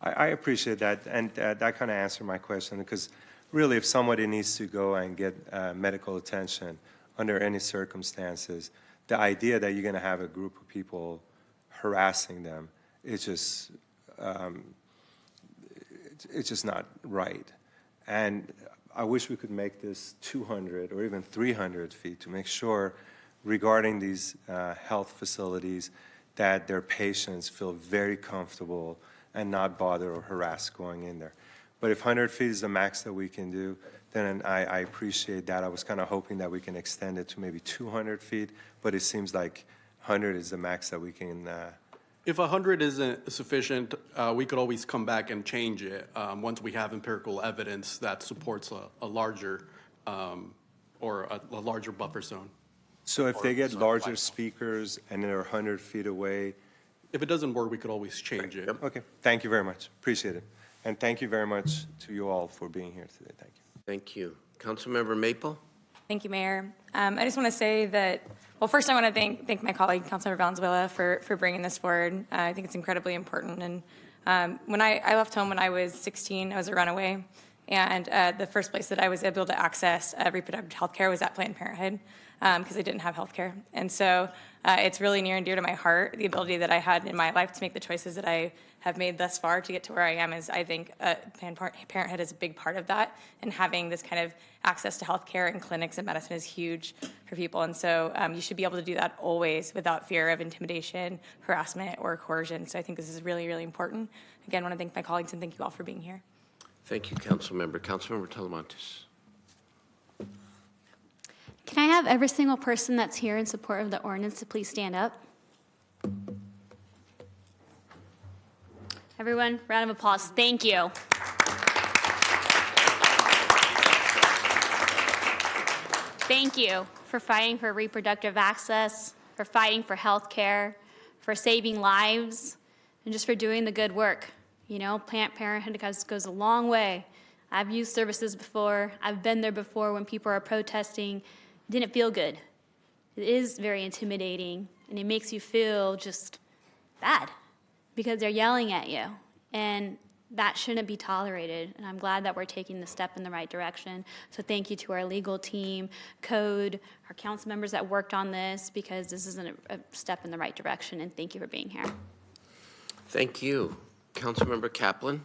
I appreciate that, and that kind of answered my question, because really if somebody needs to go and get medical attention under any circumstances, the idea that you're going to have a group of people harassing them, it's just not right. And I wish we could make this 200 or even 300 feet to make sure regarding these health facilities that their patients feel very comfortable and not bothered or harassed going in there. But if 100 feet is the max that we can do, then I appreciate that. I was kind of hoping that we can extend it to maybe 200 feet, but it seems like 100 is the max that we can. If 100 isn't sufficient, we could always come back and change it once we have empirical evidence that supports a larger or a larger buffer zone. So if they get larger speakers and they're 100 feet away, if it doesn't work, we could always change it. Okay, thank you very much. Appreciate it. And thank you very much to you all for being here today. Thank you. Thank you. Councilmember Maple? Thank you, Mayor. I just want to say that, well, first I want to thank my colleague, Councilmember Valenzuela, for bringing this forward. I think it's incredibly important. And when I left home when I was 16, I was a runaway. And the first place that I was able to access reproductive health care was at Planned Parenthood because I didn't have health care. And so it's really near and dear to my heart, the ability that I had in my life to make the choices that I have made thus far to get to where I am is, I think, Planned Parenthood is a big part of that. And having this kind of access to health care and clinics and medicine is huge for people. And so you should be able to do that always without fear of intimidation, harassment, or coercion. So I think this is really, really important. Again, I want to thank my colleagues and thank you all for being here. Thank you, Councilmember. Councilmember Talamantes. Can I have every single person that's here in support of the ordinance to please stand up? Everyone, round of applause. Thank you. Thank you for fighting for reproductive access, for fighting for health care, for saving lives, and just for doing the good work. You know, Planned Parenthood goes a long way. I've used services before. I've been there before when people are protesting. It didn't feel good. It is very intimidating, and it makes you feel just bad because they're yelling at you, and that shouldn't be tolerated, and I'm glad that we're taking the step in the right direction. So thank you to our legal team, code, our council members that worked on this, because this is a step in the right direction, and thank you for being here. Thank you. Councilmember Kaplan.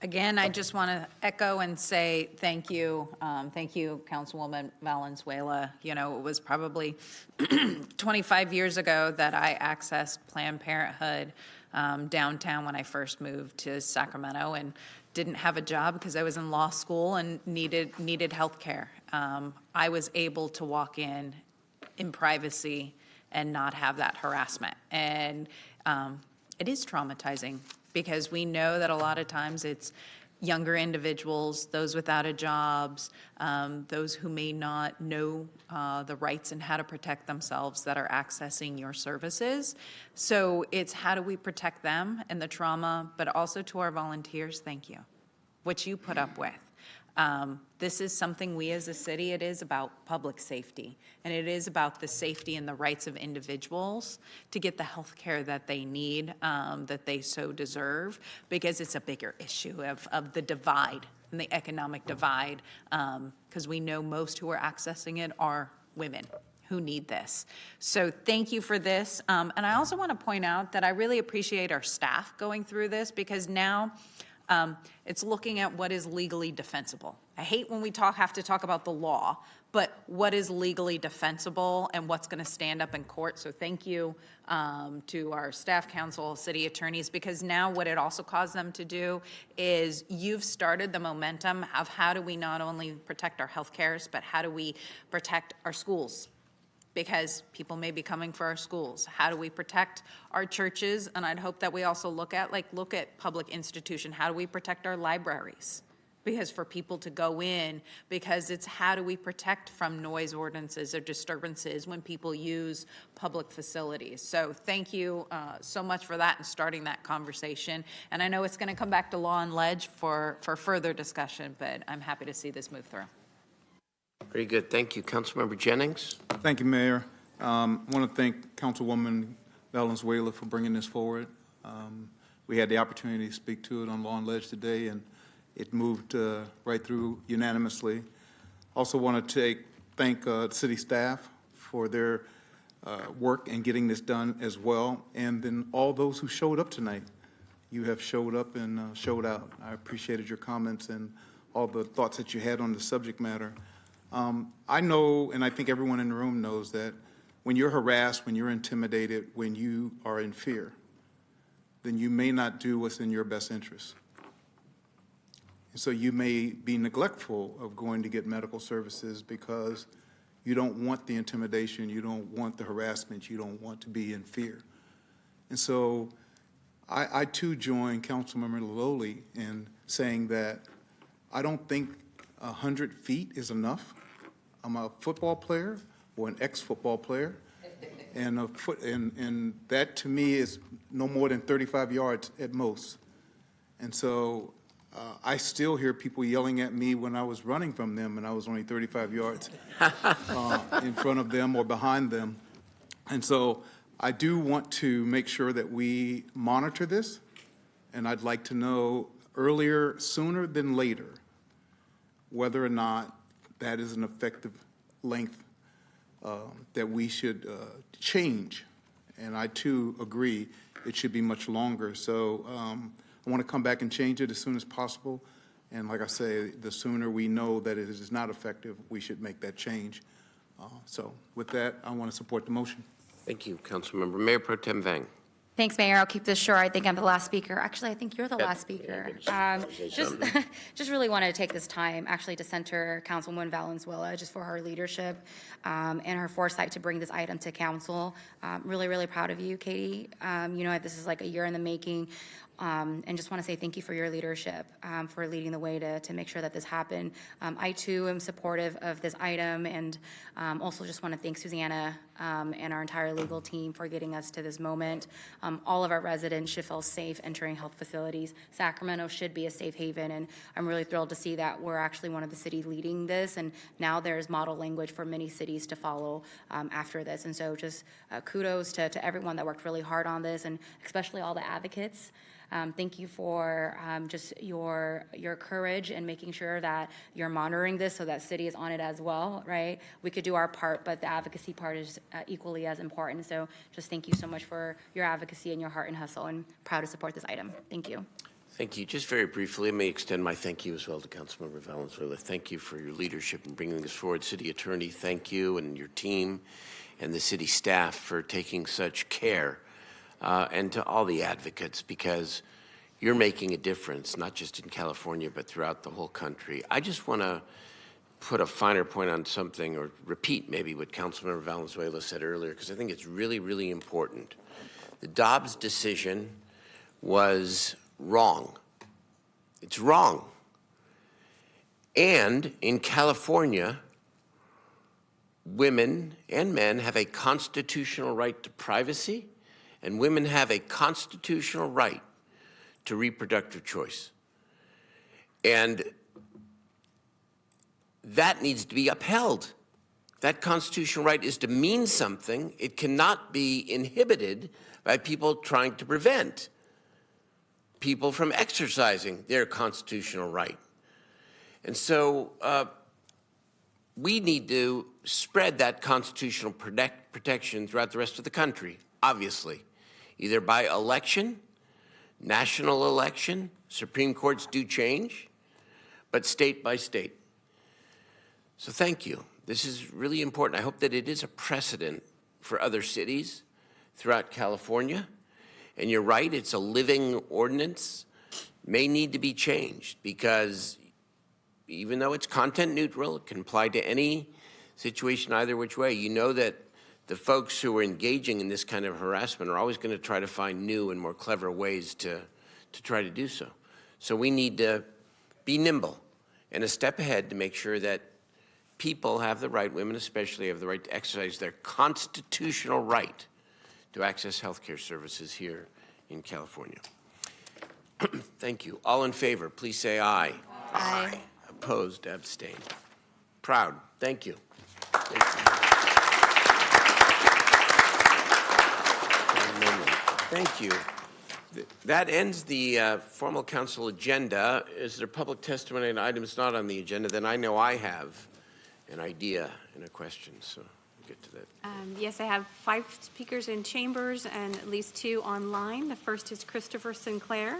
Again, I just want to echo and say thank you. Thank you, Councilwoman Valenzuela. You know, it was probably 25 years ago that I accessed Planned Parenthood downtown when I first moved to Sacramento and didn't have a job because I was in law school and needed health care. I was able to walk in privacy and not have that harassment. And it is traumatizing, because we know that a lot of times it's younger individuals, those without a jobs, those who may not know the rights and how to protect themselves that are accessing your services. So it's how do we protect them and the trauma, but also to our volunteers, thank you. What you put up with. This is something we as a city, it is about public safety, and it is about the safety and the rights of individuals to get the health care that they need, that they so deserve, because it's a bigger issue of the divide and the economic divide, because we know most who are accessing it are women who need this. So thank you for this. And I also want to point out that I really appreciate our staff going through this, because now it's looking at what is legally defensible. I hate when we have to talk about the law, but what is legally defensible and what's going to stand up in court. So thank you to our staff council, city attorneys, because now what it also caused them to do is you've started the momentum of how do we not only protect our health cares, but how do we protect our schools? Because people may be coming for our schools. How do we protect our churches? And I'd hope that we also look at public institution. How do we protect our libraries? Because for people to go in, because it's how do we protect from noise ordinances or disturbances when people use public facilities. So thank you so much for that and starting that conversation. And I know it's gonna come back to Law and Ledge for further discussion, but I'm happy to see this move through. Very good. Thank you. Councilmember Jennings. Thank you, Mayor. I want to thank Councilwoman Valenzuela for bringing this forward. We had the opportunity to speak to it on Law and Ledge today, and it moved right through unanimously. Also want to thank city staff for their work in getting this done as well, and then all those who showed up tonight. You have showed up and showed out. I appreciated your comments and all the thoughts that you had on the subject matter. I know, and I think everyone in the room knows, that when you're harassed, when you're intimidated, when you are in fear, then you may not do what's in your best interest. And so you may be neglectful of going to get medical services because you don't want the intimidation, you don't want the harassment, you don't want to be in fear. And so I too join Councilmember Loley in saying that I don't think 100 feet is enough. I'm a football player or an ex-football player, and that to me is no more than 35 yards at most. And so I still hear people yelling at me when I was running from them and I was only 35 yards in front of them or behind them. And so I do want to make sure that we monitor this, and I'd like to know earlier, sooner than later, whether or not that is an effective length that we should change. And I too agree it should be much longer. So I want to come back and change it as soon as possible. And like I say, the sooner we know that it is not effective, we should make that change. So with that, I want to support the motion. Thank you, Councilmember. Mayor Pro Tem Vang. Thanks, Mayor. I'll keep this short. I think I'm the last speaker. Actually, I think you're the last speaker. Just really wanted to take this time actually to center Councilwoman Valenzuela just for her leadership and her foresight to bring this item to council. Really, really proud of you, Katie. You know, this is like a year in the making. And just want to say thank you for your leadership, for leading the way to make sure that this happened. I too am supportive of this item, and also just want to thank Susanna and our entire legal team for getting us to this moment. All of our residents should feel safe entering health facilities. Sacramento should be a safe haven, and I'm really thrilled to see that we're actually one of the cities leading this, and now there's model language for many cities to follow after this. And so just kudos to everyone that worked really hard on this, and especially all the advocates. Thank you for just your courage and making sure that you're monitoring this so that city is on it as well, right? We could do our part, but the advocacy part is equally as important. So just thank you so much for your advocacy and your heart and hustle, and proud to support this item. Thank you. Thank you. Just very briefly, let me extend my thank you as well to Councilmember Valenzuela. Thank you for your leadership in bringing this forward. City Attorney, thank you, and your team and the city staff for taking such care. And to all the advocates, because you're making a difference, not just in California, but throughout the whole country. I just want to put a finer point on something, or repeat maybe what Councilmember Valenzuela said earlier, because I think it's really, really important. The Dobbs decision was wrong. It's wrong. And in California, women and men have a constitutional right to privacy, and women have a constitutional right to reproductive choice. And that needs to be upheld. That constitutional right is to mean something. It cannot be inhibited by people trying to prevent people from exercising their constitutional right. And so we need to spread that constitutional protection throughout the rest of the country, obviously, either by election, national election. Supreme Courts do change, but state by state. So thank you. This is really important. I hope that it is a precedent for other cities throughout California. And you're right, it's a living ordinance, may need to be changed, because even though it's content neutral, it can apply to any situation either which way. You know that the folks who are engaging in this kind of harassment are always going to try to find new and more clever ways to try to do so. So we need to be nimble and a step ahead to make sure that people have the right, women especially, have the right to exercise their constitutional right to access health care services here in California. Thank you. All in favor, please say aye. Aye. Opposed, abstained. Proud. Thank you. Thank you. Thank you. That ends the formal council agenda. Is there public testimony on items not on the agenda? Then I know I have an idea and a question, so we'll get to that. Yes, I have 5 speakers in chambers and at least 2 online. The first is Christopher Sinclair,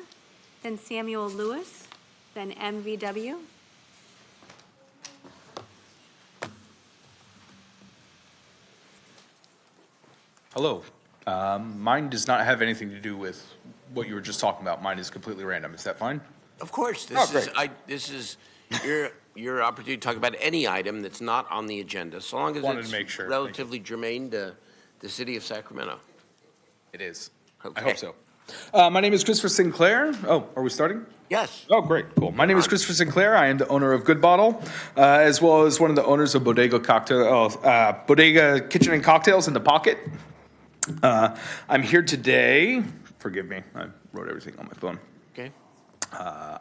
then Samuel Lewis, then MVW. Hello. Mine does not have anything to do with what you were just talking about. Mine is completely random. Is that fine? Of course. This is your opportunity to talk about any item that's not on the agenda, so long as Wanted to make it's sure. relatively germane to the city of Sacramento. It is. Okay. I hope so. My name is Christopher Sinclair. Oh, are we starting? Yes. Oh, great. Cool. My name is Christopher Sinclair. I am the owner of Good Bottle, as well as one of the owners of Bodega Kitchen and Cocktails in the Pocket. I'm here today. Forgive me. I wrote everything on my phone. Okay.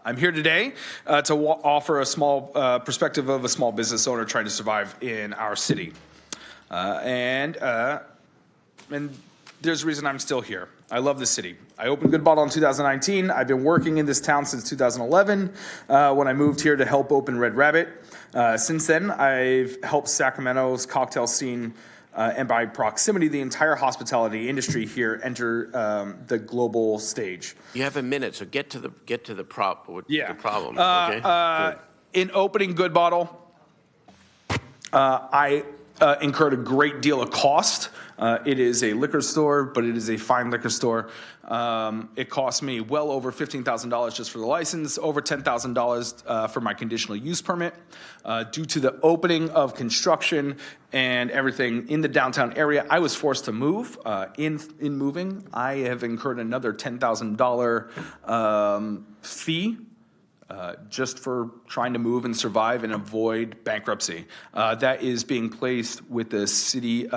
I'm here today to offer a small perspective of a small business owner trying to survive in our city. And there's a reason I'm still here. I love the city. I opened Good Bottle in 2019. I've been working in this town since 2011 when I moved here to help open Red Rabbit. Since then, I've helped Sacramento's cocktail scene and by proximity, the entire hospitality industry here enter the global stage. You have a minute, so get to the the problem. Okay. In opening Good Bottle, I incurred a great deal of cost. It is a liquor store, but it is a fine liquor store. It cost me well over $15,000 just for the license, over $10,000 for my conditional use permit. Due to the opening of construction and everything in the downtown area, I was forced to move. In moving, I have incurred another $10,000 fee. Just for trying to move and survive and avoid bankruptcy. That is being placed with the city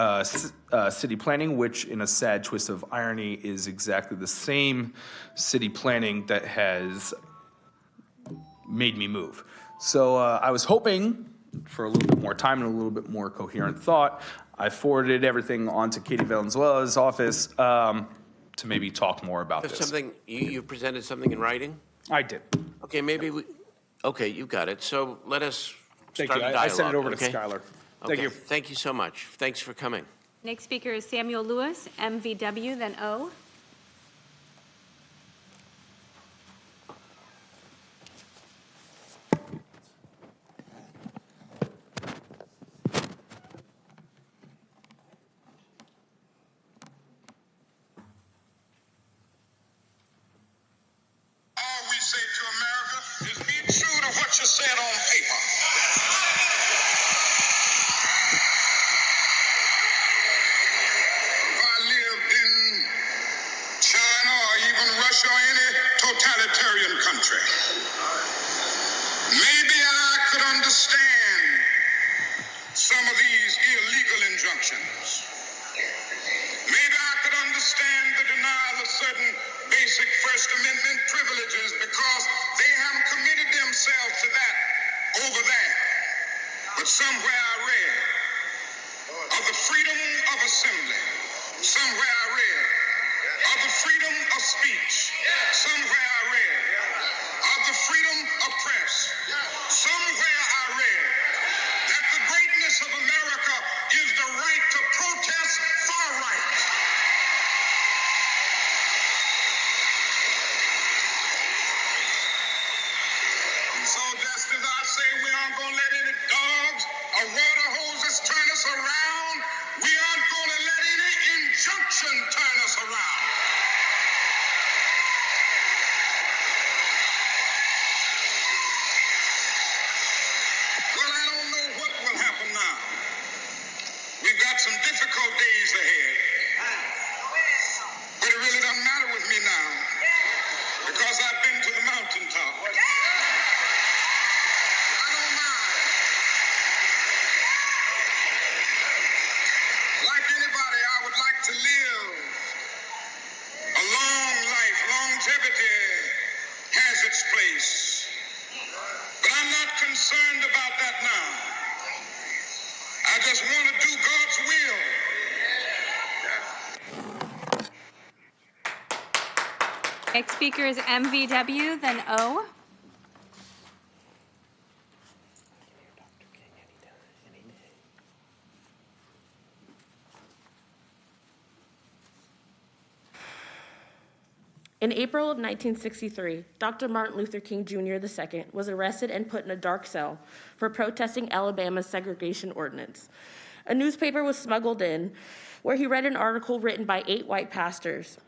planning, which in a sad twist of irony is exactly the same city planning that has made me move. So I was hoping for a little bit more time and a little bit more coherent thought. I forwarded everything on to Katie Valenzuela's office to maybe talk more about this. Something you presented something in writing? I did. Okay, maybe we. Okay, you got it. So let us Thank start you. a dialogue. I sent it over okay? to Skylar. Thank Okay, you. Thank you so much. Thanks for coming. Next speaker is Samuel Lewis, MVW, then O. All we say to America is be true to what you said on paper. If I lived in China or even Russia or any totalitarian country, maybe I could understand some of these illegal injunctions. Maybe I could understand the denial of certain basic First Amendment privileges because they haven't committed themselves to that over there. But somewhere I read of the freedom of assembly. Somewhere I read of the freedom of speech. Somewhere I read of the freedom of press. Somewhere I read that the greatness of America is the right to protest far right. So just as I say we aren't going to let any dogs or water hoses turn us around, we aren't going to let any injunction turn us around. Well, I don't know what will happen now. We've got some difficult days ahead. But it really doesn't matter with me now because I've been to the mountaintop. Like anybody, I would like to live a long life. Longevity has its place. But I'm not concerned about that now. I just want to do God's will. Next speaker is MVW, then O. In April of 1963, Dr. Martin Luther King Jr. II was arrested and put in a dark cell for protesting Alabama's segregation ordinance. A newspaper was smuggled in where he read an article written by 8 white pastors.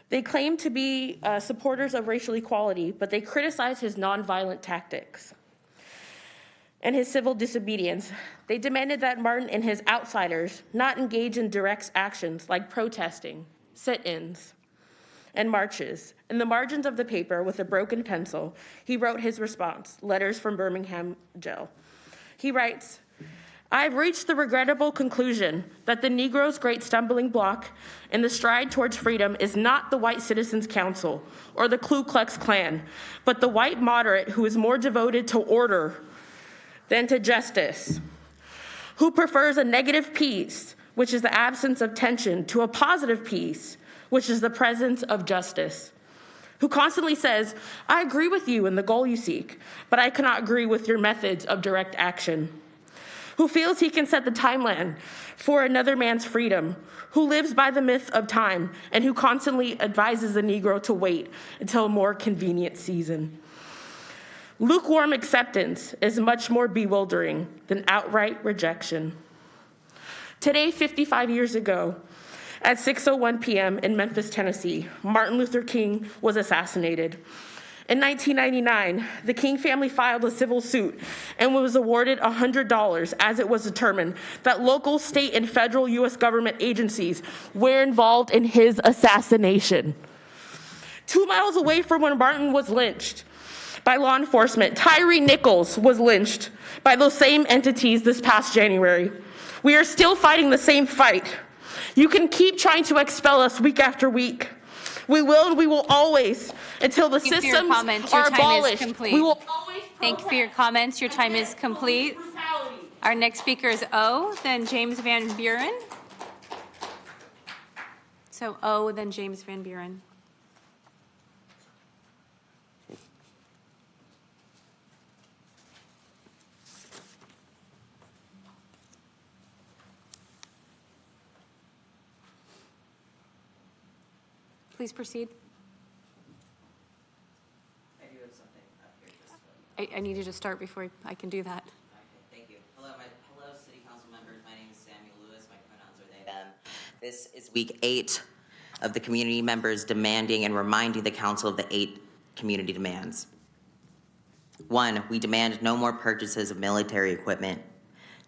They claimed to be supporters of racial equality, but they criticized his nonviolent tactics and his civil disobedience. They demanded that Martin and his outsiders not engage in direct actions like protesting, sit-ins, and marches. In the margins of the paper, with a broken pencil, he wrote his response, Letters from Birmingham Jail. He writes, I've reached the regrettable conclusion that the Negro's great stumbling block in the stride towards freedom is not the White Citizens Council or the Ku Klux Klan, but the white moderate who is more devoted to order than to justice, who prefers a negative peace, which is the absence of tension, to a positive peace, which is the presence of justice, who constantly says, I agree with you in the goal you seek, but I cannot agree with your methods of direct action, who feels he can set the timeline for another man's freedom, who lives by the myth of time, and who constantly advises the Negro to wait until a more convenient season. Lukewarm acceptance is much more bewildering than outright rejection. Today, 55 years ago, at 6:01 p.m. in Memphis, Tennessee, Martin Luther King was assassinated. In 1999, the King family filed a civil suit and was awarded $100 as it was determined that local, state, and federal U.S. government agencies were involved in his assassination. 2 miles away from where Martin was lynched by law enforcement, Tyree Nichols was lynched by those same entities this past January. We are still fighting the same fight. You can keep trying to expel us week after week. We will and we will always, until the Thank you for your systems comments. Your are time is abolished. complete. We will always Thank you for your comments. Your time is complete. Our next speaker is O, then James Van Buren. So O, then James Van Buren. Please proceed. I need you to start before I can do that. Thank you. Hello, City Council members. My name is Samuel Lewis. My pronouns are they, them. This is week 8 of the community members demanding and reminding the council of the 8 community demands. 1, we demand no more purchases of military equipment.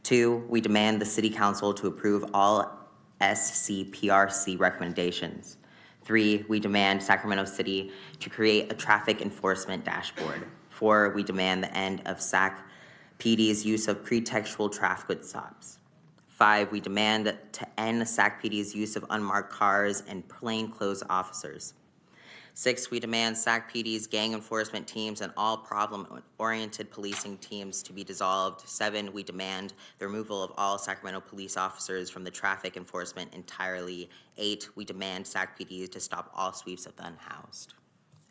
2, we demand the city council to approve all SCPRC recommendations. 3, we demand Sacramento City to create a traffic enforcement dashboard. 4, we demand the end of SAC PD's use of pretextual traffic stops. 5, we demand to end SAC PD's use of unmarked cars and plainclothes officers. 6, we demand SAC PD's gang enforcement teams and all problem-oriented policing teams to be dissolved. 7, we demand the removal of all Sacramento police officers from the traffic enforcement entirely. 8, we demand SAC PD to stop all sweeps of the unhoused.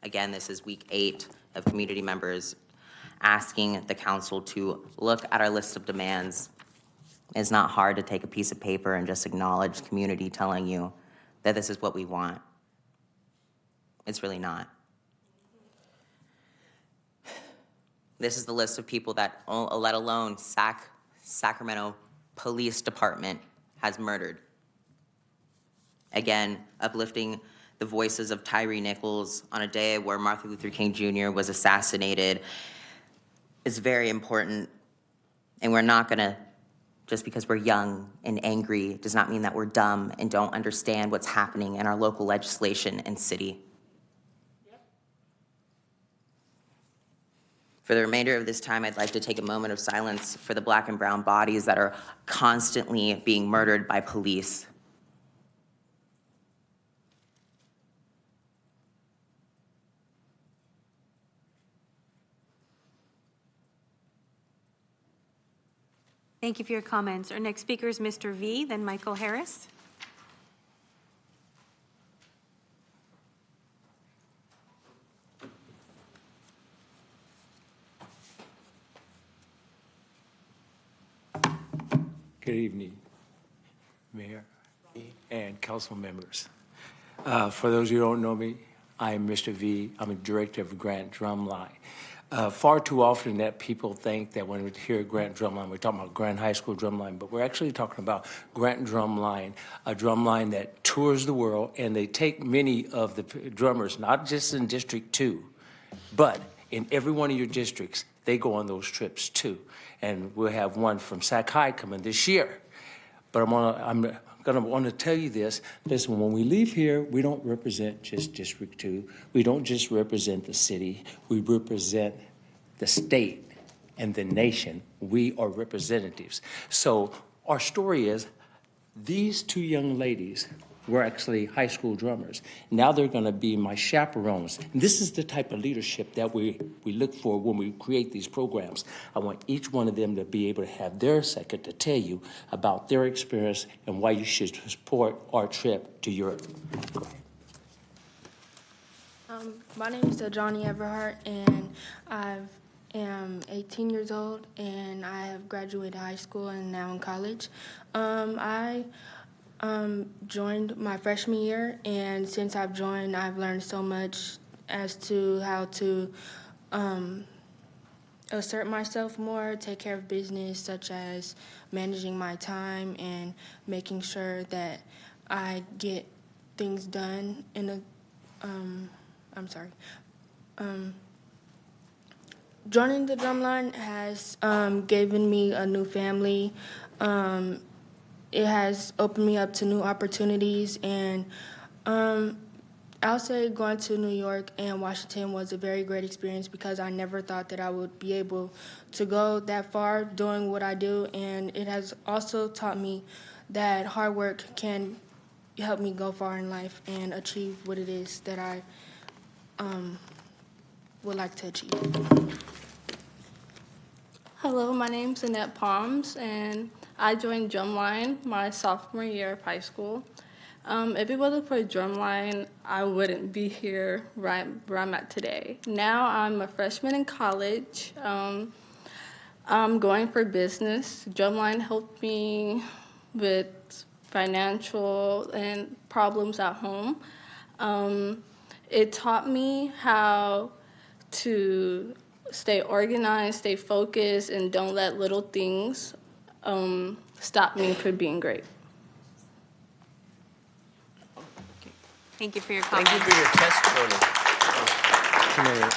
Again, this is week 8 of community members asking the council to look at our list of demands. It's not hard to take a piece of paper and just acknowledge community telling you that this is what we want. It's really not. This is the list of people that, let alone Sacramento Police Department has murdered. Again, uplifting the voices of Tyree Nichols on a day where Martin Luther King Jr. was assassinated is very important. And we're not gonna, just because we're young and angry, does not mean that we're dumb and don't understand what's happening in our local legislation and city. For the remainder of this time, I'd like to take a moment of silence for the Black and brown bodies that are constantly being murdered by police. Thank you for your comments. Our next speaker is Mr. V, then Michael Harris. Good evening, Mayor and council members. For those who don't know me, I am Mr. V. I'm a director of Grant Drumline. Far too often that people think that when we hear Grant Drumline, we're talking about Grant High School Drumline, but we're actually talking about Grant Drumline, a drumline that tours the world, and they take many of the drummers, not just in District 2, but in every one of your districts, they go on those trips too. And we'll have one from Sac High coming this year. But I'm gonna want to tell you this. Listen, when we leave here, we don't represent just District 2. We don't just represent the city. We represent the state and the nation. We are representatives. So our story is these two young ladies were actually high school drummers. Now they're going to be my chaperones. And this is the type of leadership that we look for when we create these programs. I want each one of them to be able to have their second to tell you about their experience and why you should support our trip to Europe. My name is Johnny Everhart, and I am 18 years old, and I have graduated high school and now in college. I joined my freshman year, and since I've joined, I've learned so much as to how to assert myself more, take care of business, such as managing my time and making sure that I get things done in a joining the drumline has given me a new family. It has opened me up to new opportunities, and I'll say going to New York and Washington was a very great experience because I never thought that I would be able to go that far doing what I do, and it has also taught me that hard work can help me go far in life and achieve what it is that I would like to achieve. Hello, my name's Annette Palms, and I joined Drumline my sophomore year of high school. If it wasn't for Drumline, I wouldn't be here right where I'm at today. Now I'm a freshman in college. I'm going for business. Drumline helped me with financial and problems at home. It taught me how to stay organized, stay focused, and don't let little things stop me from being great. Thank you for your Thank comments. you for your testimony. Mayor,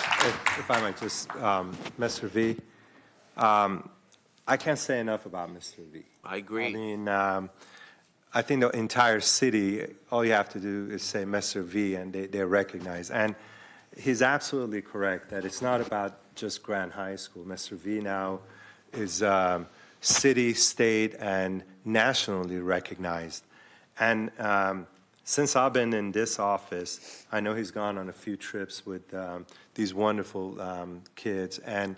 if I might just, Mr. V, I can't say enough about Mr. V. I agree. I mean, I think the entire city, all you have to do is say Mr. V and they recognize. And he's absolutely correct that it's not about just Grant High School. Mr. V now is city, state, and nationally recognized. And since I've been in this office, I know he's gone on a few trips with these wonderful kids. And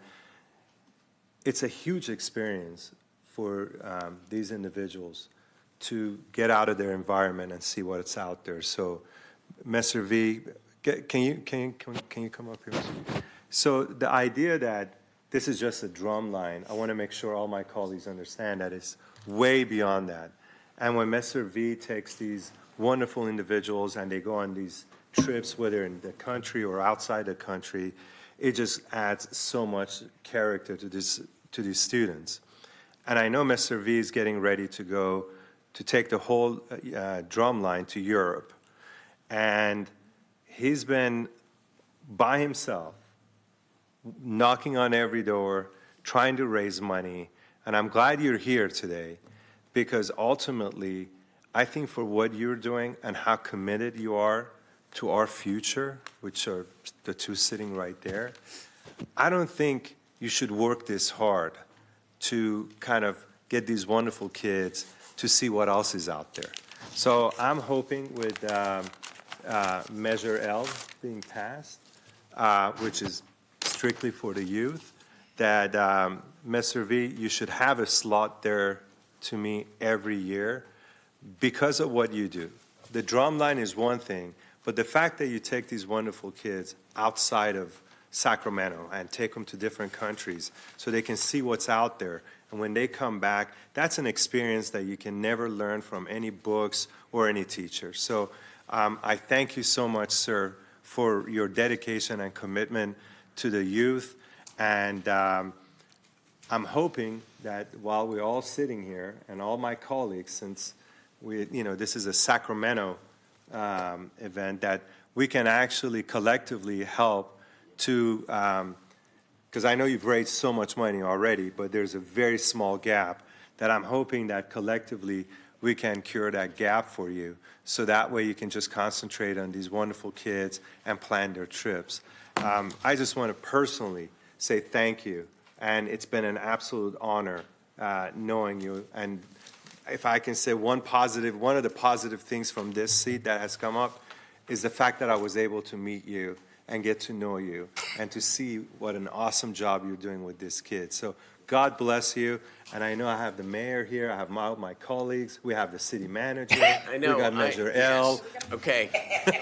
it's a huge experience for these individuals to get out of their environment and see what's out there. So, Mr. V, can you come up here? So the idea that this is just a drum line, I want to make sure all my colleagues understand that it's way beyond that. And when Mr. V takes these wonderful individuals and they go on these trips, whether in the country or outside the country, it just adds so much character to these students. And I know Mr. V is getting ready to go to take the whole drum line to Europe. And he's been by himself, knocking on every door, trying to raise money. And I'm glad you're here today because ultimately, I think for what you're doing and how committed you are to our future, which are the two sitting right there, I don't think you should work this hard to kind of get these wonderful kids to see what else is out there. So I'm hoping with Measure L being passed, which is strictly for the youth, that Mr. V, you should have a slot there to me every year because of what you do. The drum line is one thing, but the fact that you take these wonderful kids outside of Sacramento and take them to different countries so they can see what's out there. And when they come back, that's an experience that you can never learn from any books or any teacher. So I thank you so much, sir, for your dedication and commitment to the youth. And I'm hoping that while we're all sitting here and all my colleagues, since this is a Sacramento event, that we can actually collectively help to, because I know you've raised so much money already, but there's a very small gap that I'm hoping that collectively we can cure that gap for you. So that way you can just concentrate on these wonderful kids and plan their trips. I just want to personally say thank you and it's been an absolute honor knowing you. And if I can say one of the positive things from this seat that has come up is the fact that I was able to meet you and get to know you and to see what an awesome job you're doing with this kid. So God bless you. And I know I have the mayor here, I have my colleagues, we have the city manager. I know. We got Measure L. Yes. Okay,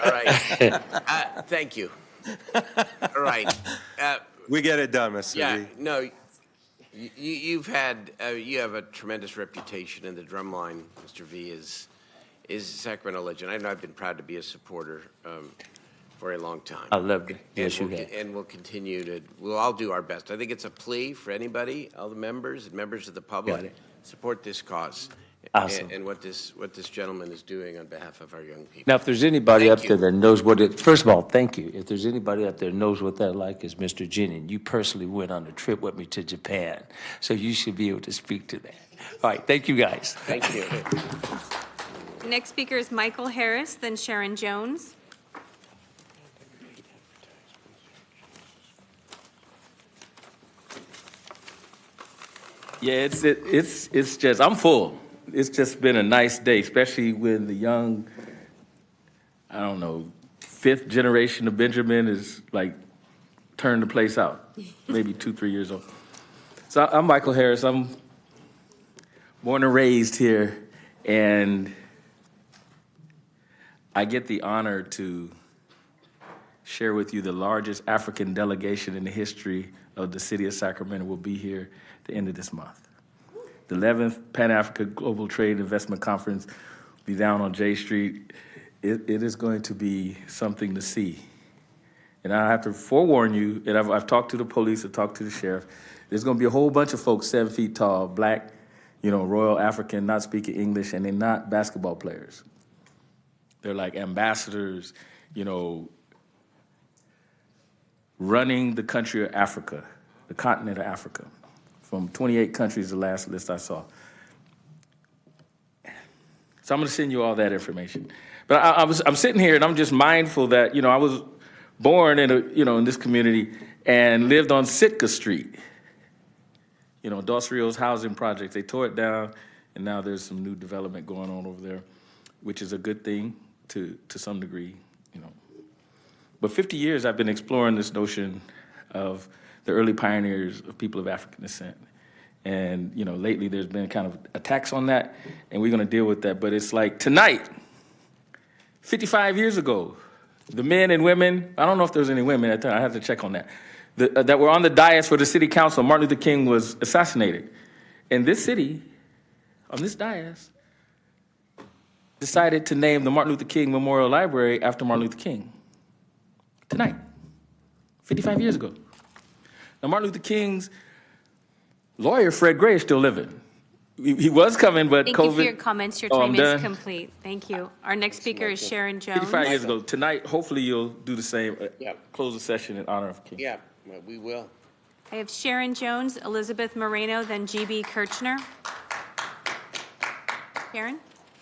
all right. Thank you. All right. We get it done, Mr. Yeah, V. no, you have a tremendous reputation in the drumline. Mr. V is a Sacramento legend. I know I've been proud to be a supporter for a long time. I love it. Yes, you have. And we'll continue to, we'll all do our best. I think it's a plea for anybody, all the members and members of the Got public, it. support this cause. Awesome. And what this gentleman is doing on behalf of our young people. Now, if there's anybody Thank up you. there that knows what it, first of all, thank you. If there's anybody up there knows what that like is Mr. Jennings. You personally went on a trip with me to Japan, so you should be able to speak to that. All right, thank you, guys. Thank you. Next speaker is Michael Harris, then Sharon Jones. Yeah, it's just, I'm full. It's just been a nice day, especially when the young, I don't know, 5th generation of Benjamin is like turned the place out, maybe 2-3 years old. So I'm Michael Harris. I'm born and raised here, and I get the honor to share with you the largest African delegation in the history of the city of Sacramento will be here at the end of this month. The 11th Pan-Africa Global Trade and Investment Conference will be down on J Street. It is going to be something to see. And I have to forewarn you, and I've talked to the police, I've talked to the sheriff, there's going to be a whole bunch of folks 7 feet tall, black, Royal African, not speaking English, and they're not basketball players. They're like ambassadors, running the country of Africa, the continent of Africa, from 28 countries, the last list I saw. So I'm going to send you all that information. But I'm sitting here and I'm just mindful that, I was born in in this community and lived on Sitka Street. Dos Rios housing project, they tore it down and now there's some new development going on over there, which is a good thing to some degree, But 50 years I've been exploring this notion of the early pioneers of people of African descent. And, lately there's been kind of attacks on that, and we're going to deal with that. But it's like tonight, 55 years ago, the men and women, I don't know if there was any women at the time, I have to check on that, that were on the dais for the city council, Martin Luther King was assassinated. And this city, on this dais, decided to name the Martin Luther King Memorial Library after Martin Luther King. Tonight, 55 years ago. Now, Martin Luther King's lawyer, Fred Gray, is still living. He was coming, but Thank COVID. you for your comments. Your Oh, time I'm is done? complete. Thank you. Our next speaker is Sharon Jones. 55 years ago. Tonight, hopefully you'll do the same. Yeah. Close the session in honor of King. Yeah, well, we will. I have Sharon Jones, Elizabeth Moreno, then GB Kirchner. Sharon?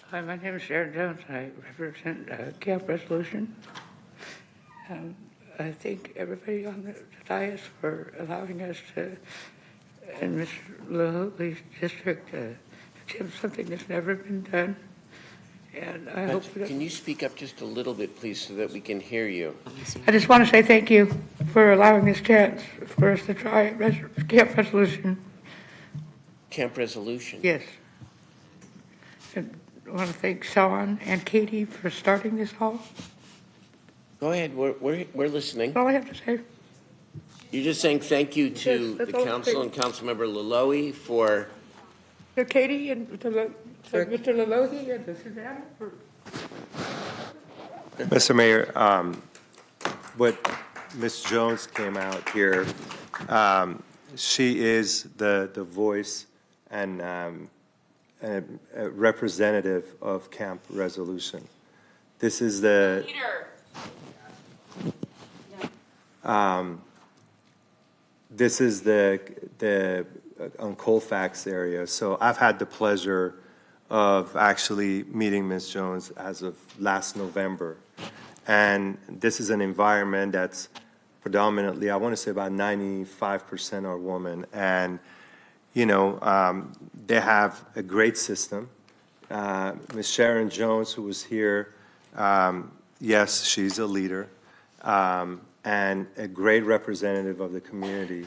Hi, my name is Sharon Jones. I represent Camp Resolution. I thank everybody on the dais for allowing us to, in Mr. Lilly's district, attempt something that's never been done. And I hope that, Can you speak up just a little bit, please, so that we can hear you? I just want to say thank you for allowing this chance for us to try Camp Resolution. Camp Resolution? Yes. And I want to thank Sean and Katie for starting this all. Go ahead, we're listening. That's all I have to say. You're just saying thank you to Yes, the that's all I'm council and saying. Councilmember Laloe for, To Katie and to Mr. Lalohi and to Susanna for Mr. Mayor, what Ms. Jones came out here, she is the voice and a representative of Camp Resolution. This is the this is the on Colfax area. So I've had the pleasure of actually meeting Ms. Jones as of last November. And this is an environment that's predominantly, I want to say about 95% are women. And, they have a great system. Ms. Sharon Jones, who was here, yes, she's a leader and a great representative of the community.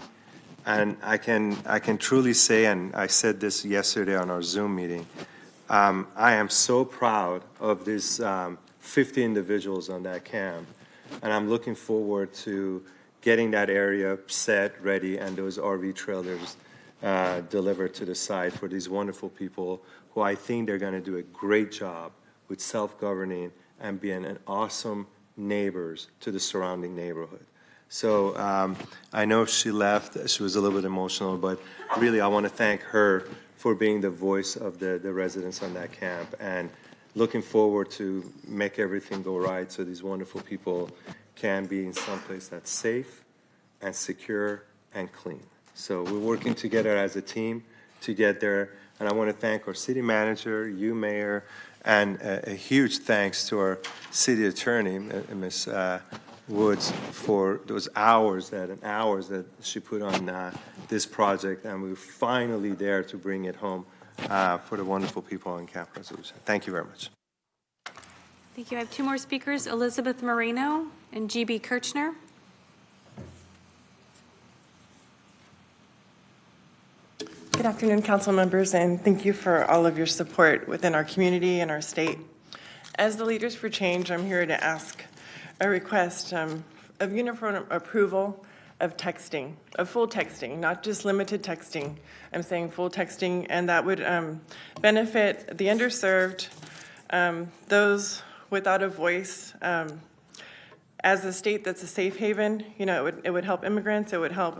And I can truly say, and I said this yesterday on our Zoom meeting, I am so proud of these 50 individuals on that camp, and I'm looking forward to getting that area set, ready, and those RV trailers delivered to the site for these wonderful people who I think they're going to do a great job with self-governing and being an awesome neighbors to the surrounding neighborhood. So I know she left, she was a little bit emotional, but really I want to thank her for being the voice of the residents on that camp, and looking forward to make everything go right so these wonderful people can be in some place that's safe and secure and clean. So we're working together as a team to get there, and I want to thank our city manager, you, Mayor, and a huge thanks to our city attorney, Ms. Woods, for those hours that she put on this project, and we're finally there to bring it home for the wonderful people on Camp Resolution. Thank you very much. Thank you. I have two more speakers, Elizabeth Moreno and GB Kirchner. Good afternoon, council members, and thank you for all of your support within our community and our state. As the Leaders for Change, I'm here to ask a request of uniform approval of texting, of full texting, not just limited texting. I'm saying full texting, and that would benefit the underserved, those without a voice. As a state that's a safe haven, it would help immigrants, it would help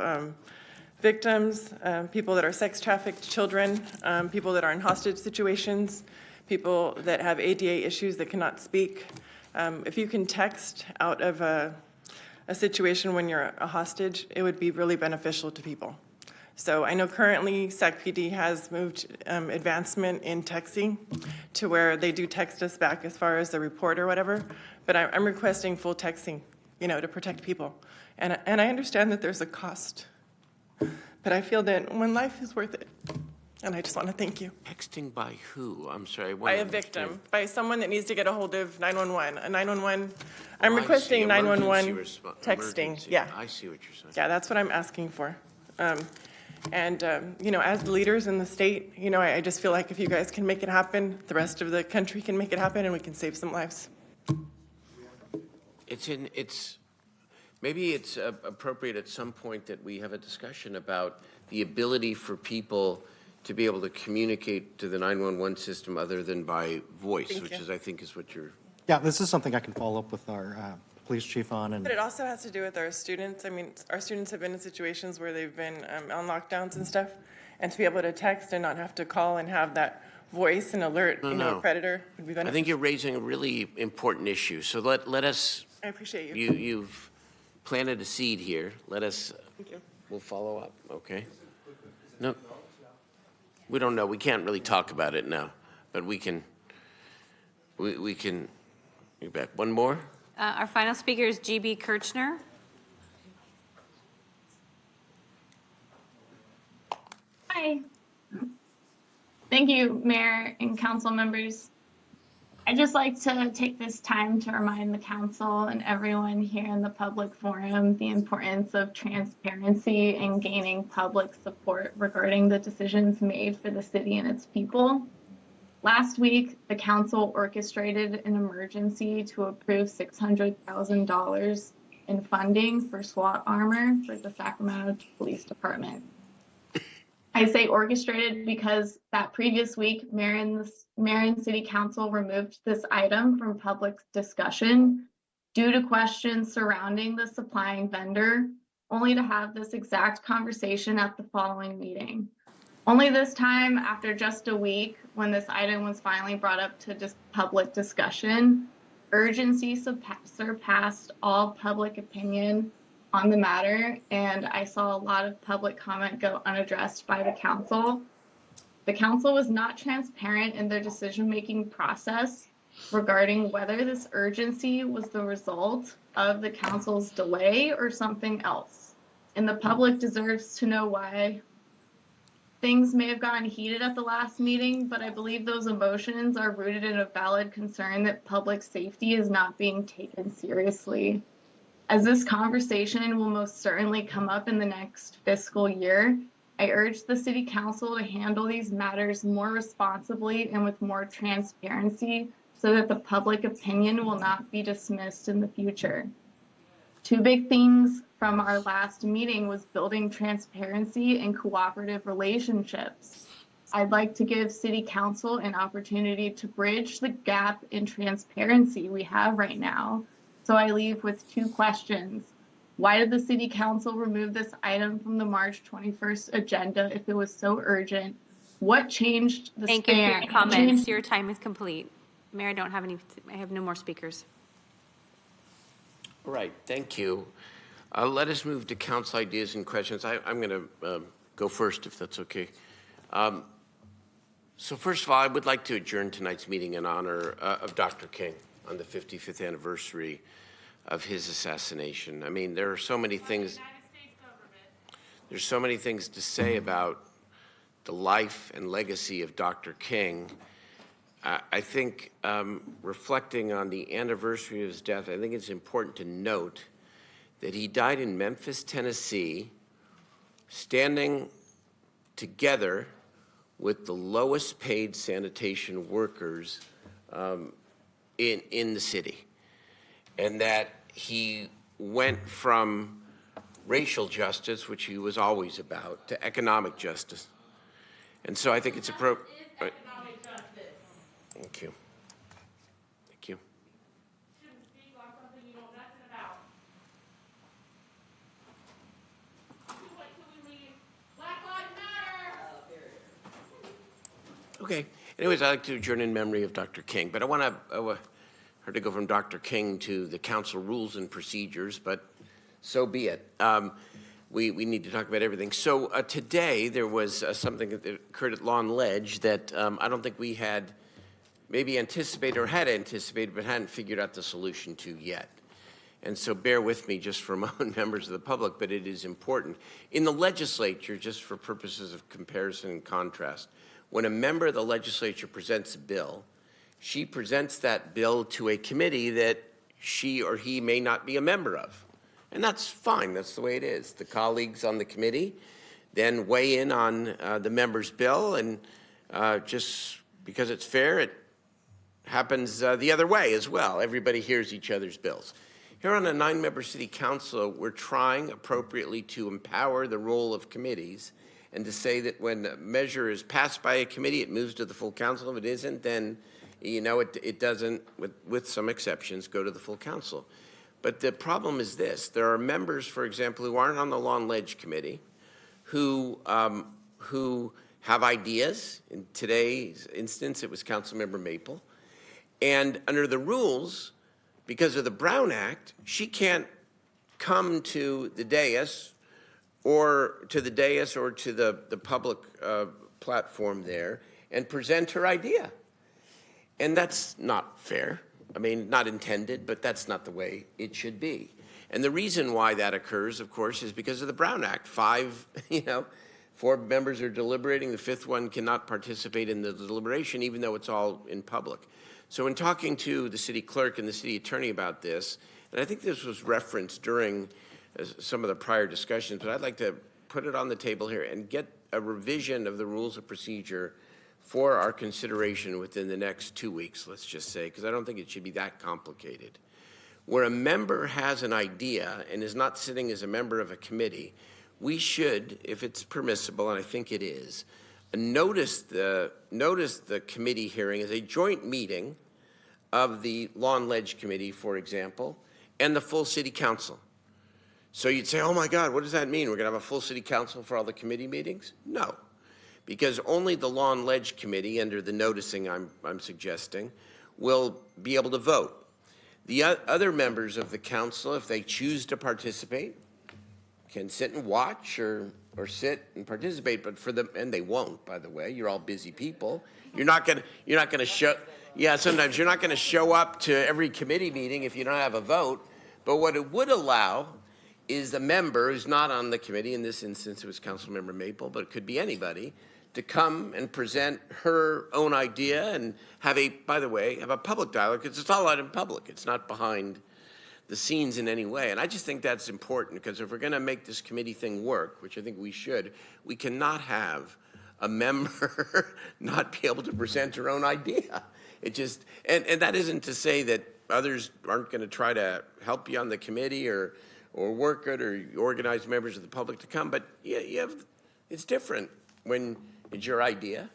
victims, people that are sex trafficked, children, people that are in hostage situations, people that have ADA issues that cannot speak. If you can text out of a situation when you're a hostage, it would be really beneficial to people. So I know currently SACPD has moved advancement in texting to where they do text us back as far as the report or whatever, but I'm requesting full texting, to protect people. And I understand that there's a cost, but I feel that when life is worth it, and I just want to thank you. Texting by who? I'm sorry. By a victim, by someone that needs to get a hold of 911. A 911, I'm requesting 911 texting. Emergency. Yeah. I see what you're saying. Yeah, that's what I'm asking for. As the leaders in the state, I just feel like if you guys can make it happen, the rest of the country can make it happen, and we can save some lives. Maybe it's appropriate at some point that we have a discussion about the ability for people to be able to communicate to the 911 system other than by voice, which is, I think, is what you're. Yeah, this is something I can follow up with our police chief on. But it also has to do with our students. I mean, our students have been in situations where they've been on lockdowns and stuff, and to be able to text and not have to call and have that voice and alert, a predator would be beneficial. I think you're raising a really important issue. So let us. I appreciate you. You've planted a seed here. Let us. Thank you. We'll follow up. Okay. No. We don't know. We can't really talk about it now, but we can. We can. Get back. One more. Our final speaker is GB Kirchner. Hi. Thank you, Mayor and council members. I'd just like to take this time to remind the council and everyone here in the public forum the importance of transparency and gaining public support regarding the decisions made for the city and its people. Last week, the council orchestrated an emergency to approve $600,000 in funding for SWAT armor for the Sacramento Police Department. I say orchestrated because that previous week, Mayor and City Council removed this item from public discussion due to questions surrounding the supplying vendor, only to have this exact conversation at the following meeting. Only this time, after just a week, when this item was finally brought up to just public discussion, urgency surpassed all public opinion on the matter, and I saw a lot of public comment go unaddressed by the council. The council was not transparent in their decision-making process, regarding whether this urgency was the result of the council's delay or something else. And the public deserves to know why. Things may have gotten heated at the last meeting, but I believe those emotions are rooted in a valid concern that public safety is not being taken seriously. As this conversation will most certainly come up in the next fiscal year, I urge the City Council to handle these matters more responsibly and with more transparency so that the public opinion will not be dismissed in the future. Two big things from our last meeting was building transparency and cooperative relationships. I'd like to give City Council an opportunity to bridge the gap in transparency we have right now. So I leave with two questions. Why did the City Council remove this item from the March 21st agenda if it was so urgent? What changed the Thank you for your span? comments. Your time is complete. Mayor, I have no more speakers. All right, thank you. Let us move to council ideas and questions. I'm going to go first, if that's okay. So first of all, I would like to adjourn tonight's meeting in honor of Dr. King on the 55th anniversary of his assassination. I mean, there are so many things. There's so many things to say about the life and legacy of Dr. King. I think reflecting on the anniversary of his death, I think it's important to note that he died in Memphis, Tennessee, standing together with the lowest paid sanitation workers in the city. And that he went from racial justice, which he was always about, to economic justice. And so I think it's appropriate. Thank you. Thank you. Okay. Anyways, I'd like to adjourn in memory of Dr. King, but I want her to go from Dr. King to the council rules and procedures, but so be it. We need to talk about everything. So today there was something that occurred at Lawn Ledge that I don't think we had maybe anticipated or had anticipated, but hadn't figured out the solution to yet. And so bear with me just for a moment, members of the public, but it is important. In the legislature, just for purposes of comparison and contrast, when a member of the legislature presents a bill, she presents that bill to a committee that she or he may not be a member of. And that's fine, that's the way it is. The colleagues on the committee then weigh in on the member's bill, and just because it's fair, it happens the other way as well. Everybody hears each other's bills. Here on a 9-member city council, we're trying appropriately to empower the role of committees and to say that when a measure is passed by a committee, it moves to the full council. If it isn't, then, you know, it doesn't, with some exceptions, go to the full council. But the problem is this. There are members, for example, who aren't on the Lawn Ledge Committee who have ideas. In today's instance, it was Councilmember Maple. And under the rules, because of the Brown Act, she can't come to the dais or to the public platform there and present her idea. And that's not fair. I mean, not intended, but that's not the way it should be. And the reason why that occurs, of course, is because of the Brown Act. 4 members are deliberating. The 5th one cannot participate in the deliberation, even though it's all in public. So in talking to the city clerk and the city attorney about this, and I think this was referenced during some of the prior discussions, but I'd like to put it on the table here and get a revision of the rules of procedure for our consideration within the next 2 weeks, let's just say, because I don't think it should be that complicated. Where a member has an idea and is not sitting as a member of a committee, we should, if it's permissible, and I think it is, notice the committee hearing as a joint meeting of the Lawn Ledge Committee, for example, and the full city council. So you'd say, oh my God, what does that mean? We're gonna have a full city council for all the committee meetings? No, because only the Lawn Ledge Committee, under the noticing I'm suggesting, will be able to vote. The other members of the council, if they choose to participate, can sit and watch or sit and participate, but for them, and they won't, by the way, you're all busy people. You're not gonna show Yeah, sometimes you're not going to show up to every committee meeting if you don't have a vote. But what it would allow is the member who's not on the committee, in this instance it was Councilmember Maple, but it could be anybody, to come and present her own idea and have a, by the way, have a public dialogue, because it's all out in public. It's not behind the scenes in any way. And I just think that's important, because if we're going to make this committee thing work, which I think we should, we cannot have a member not be able to present her own idea. It just, and that isn't to say that others aren't going to try to help you on the committee or work it or organize members of the public to come, but you have, it's different when it's your idea.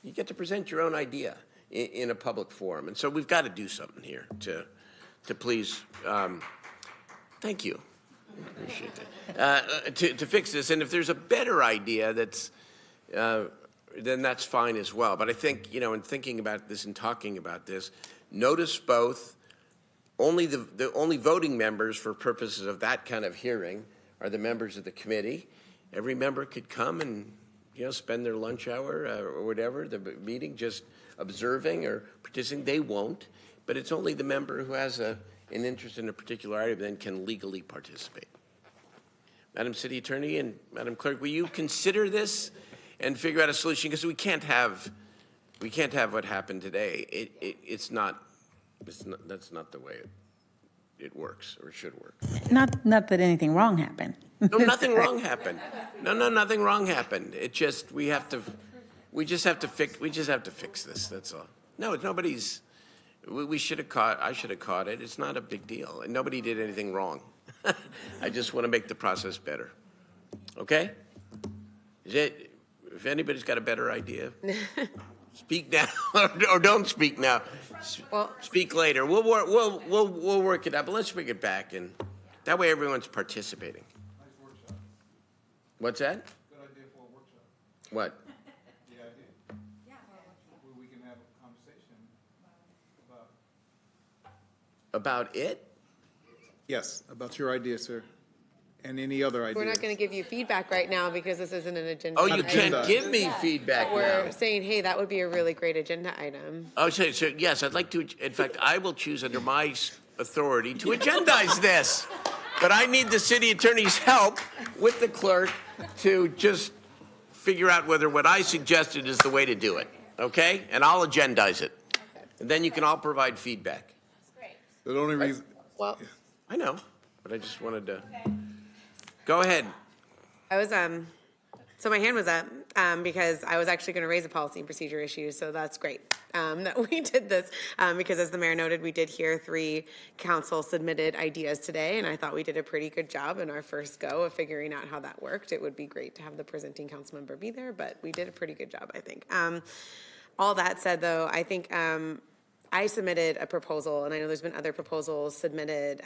You get to present your own idea in a public forum. And so we've got to do something here to please, thank you. Appreciate that. To fix this. And if there's a better idea that's, then that's fine as well. But I think, in thinking about this and talking about this, notice both, only the only voting members for purposes of that kind of hearing are the members of the committee. Every member could come and, spend their lunch hour or whatever, the meeting, just observing or participating. They won't, but it's only the member who has an interest in a particular item then can legally participate. Madam City Attorney and Madam Clerk, will you consider this and figure out a solution? Because we can't have what happened today. That's not the way it works or should work. Not that anything wrong happened. No, nothing wrong happened. No, nothing wrong happened. It just, we just have to fix this, that's all. No, nobody's, I should have caught it. It's not a big deal. And nobody did anything wrong. I just want to make the process better. Okay? If anybody's got a better idea, speak now or don't speak now. Speak later. We'll work it out, but let's bring it back, and that way everyone's participating. What's that? Good idea for a workshop. What? The idea. Yeah. Where we can have a conversation About it? Yes, about your idea, sir, and any other ideas. We're not going to give you feedback right now because this isn't an agenda. Oh, you item. can't give me feedback But we're now. saying, hey, that would be a really great agenda item. Oh, so yes, I'd like to, in fact, I will choose under my authority to agendize this. But I need the city attorney's help with the clerk to just figure out whether what I suggested is the way to do it, okay? And I'll agendize it. And then you can all provide feedback. The only reason. Well, I know, but I just wanted to. Go ahead. I was, so my hand was up because I was actually going to raise a policy and procedure issue, so that's great that we did this. Because as the mayor noted, we did hear 3 council submitted ideas today, and I thought we did a pretty good job in our first go of figuring out how that worked. It would be great to have the presenting council member be there, but we did a pretty good job, I think. All that said, though, I think I submitted a proposal, and I know there's been other proposals submitted.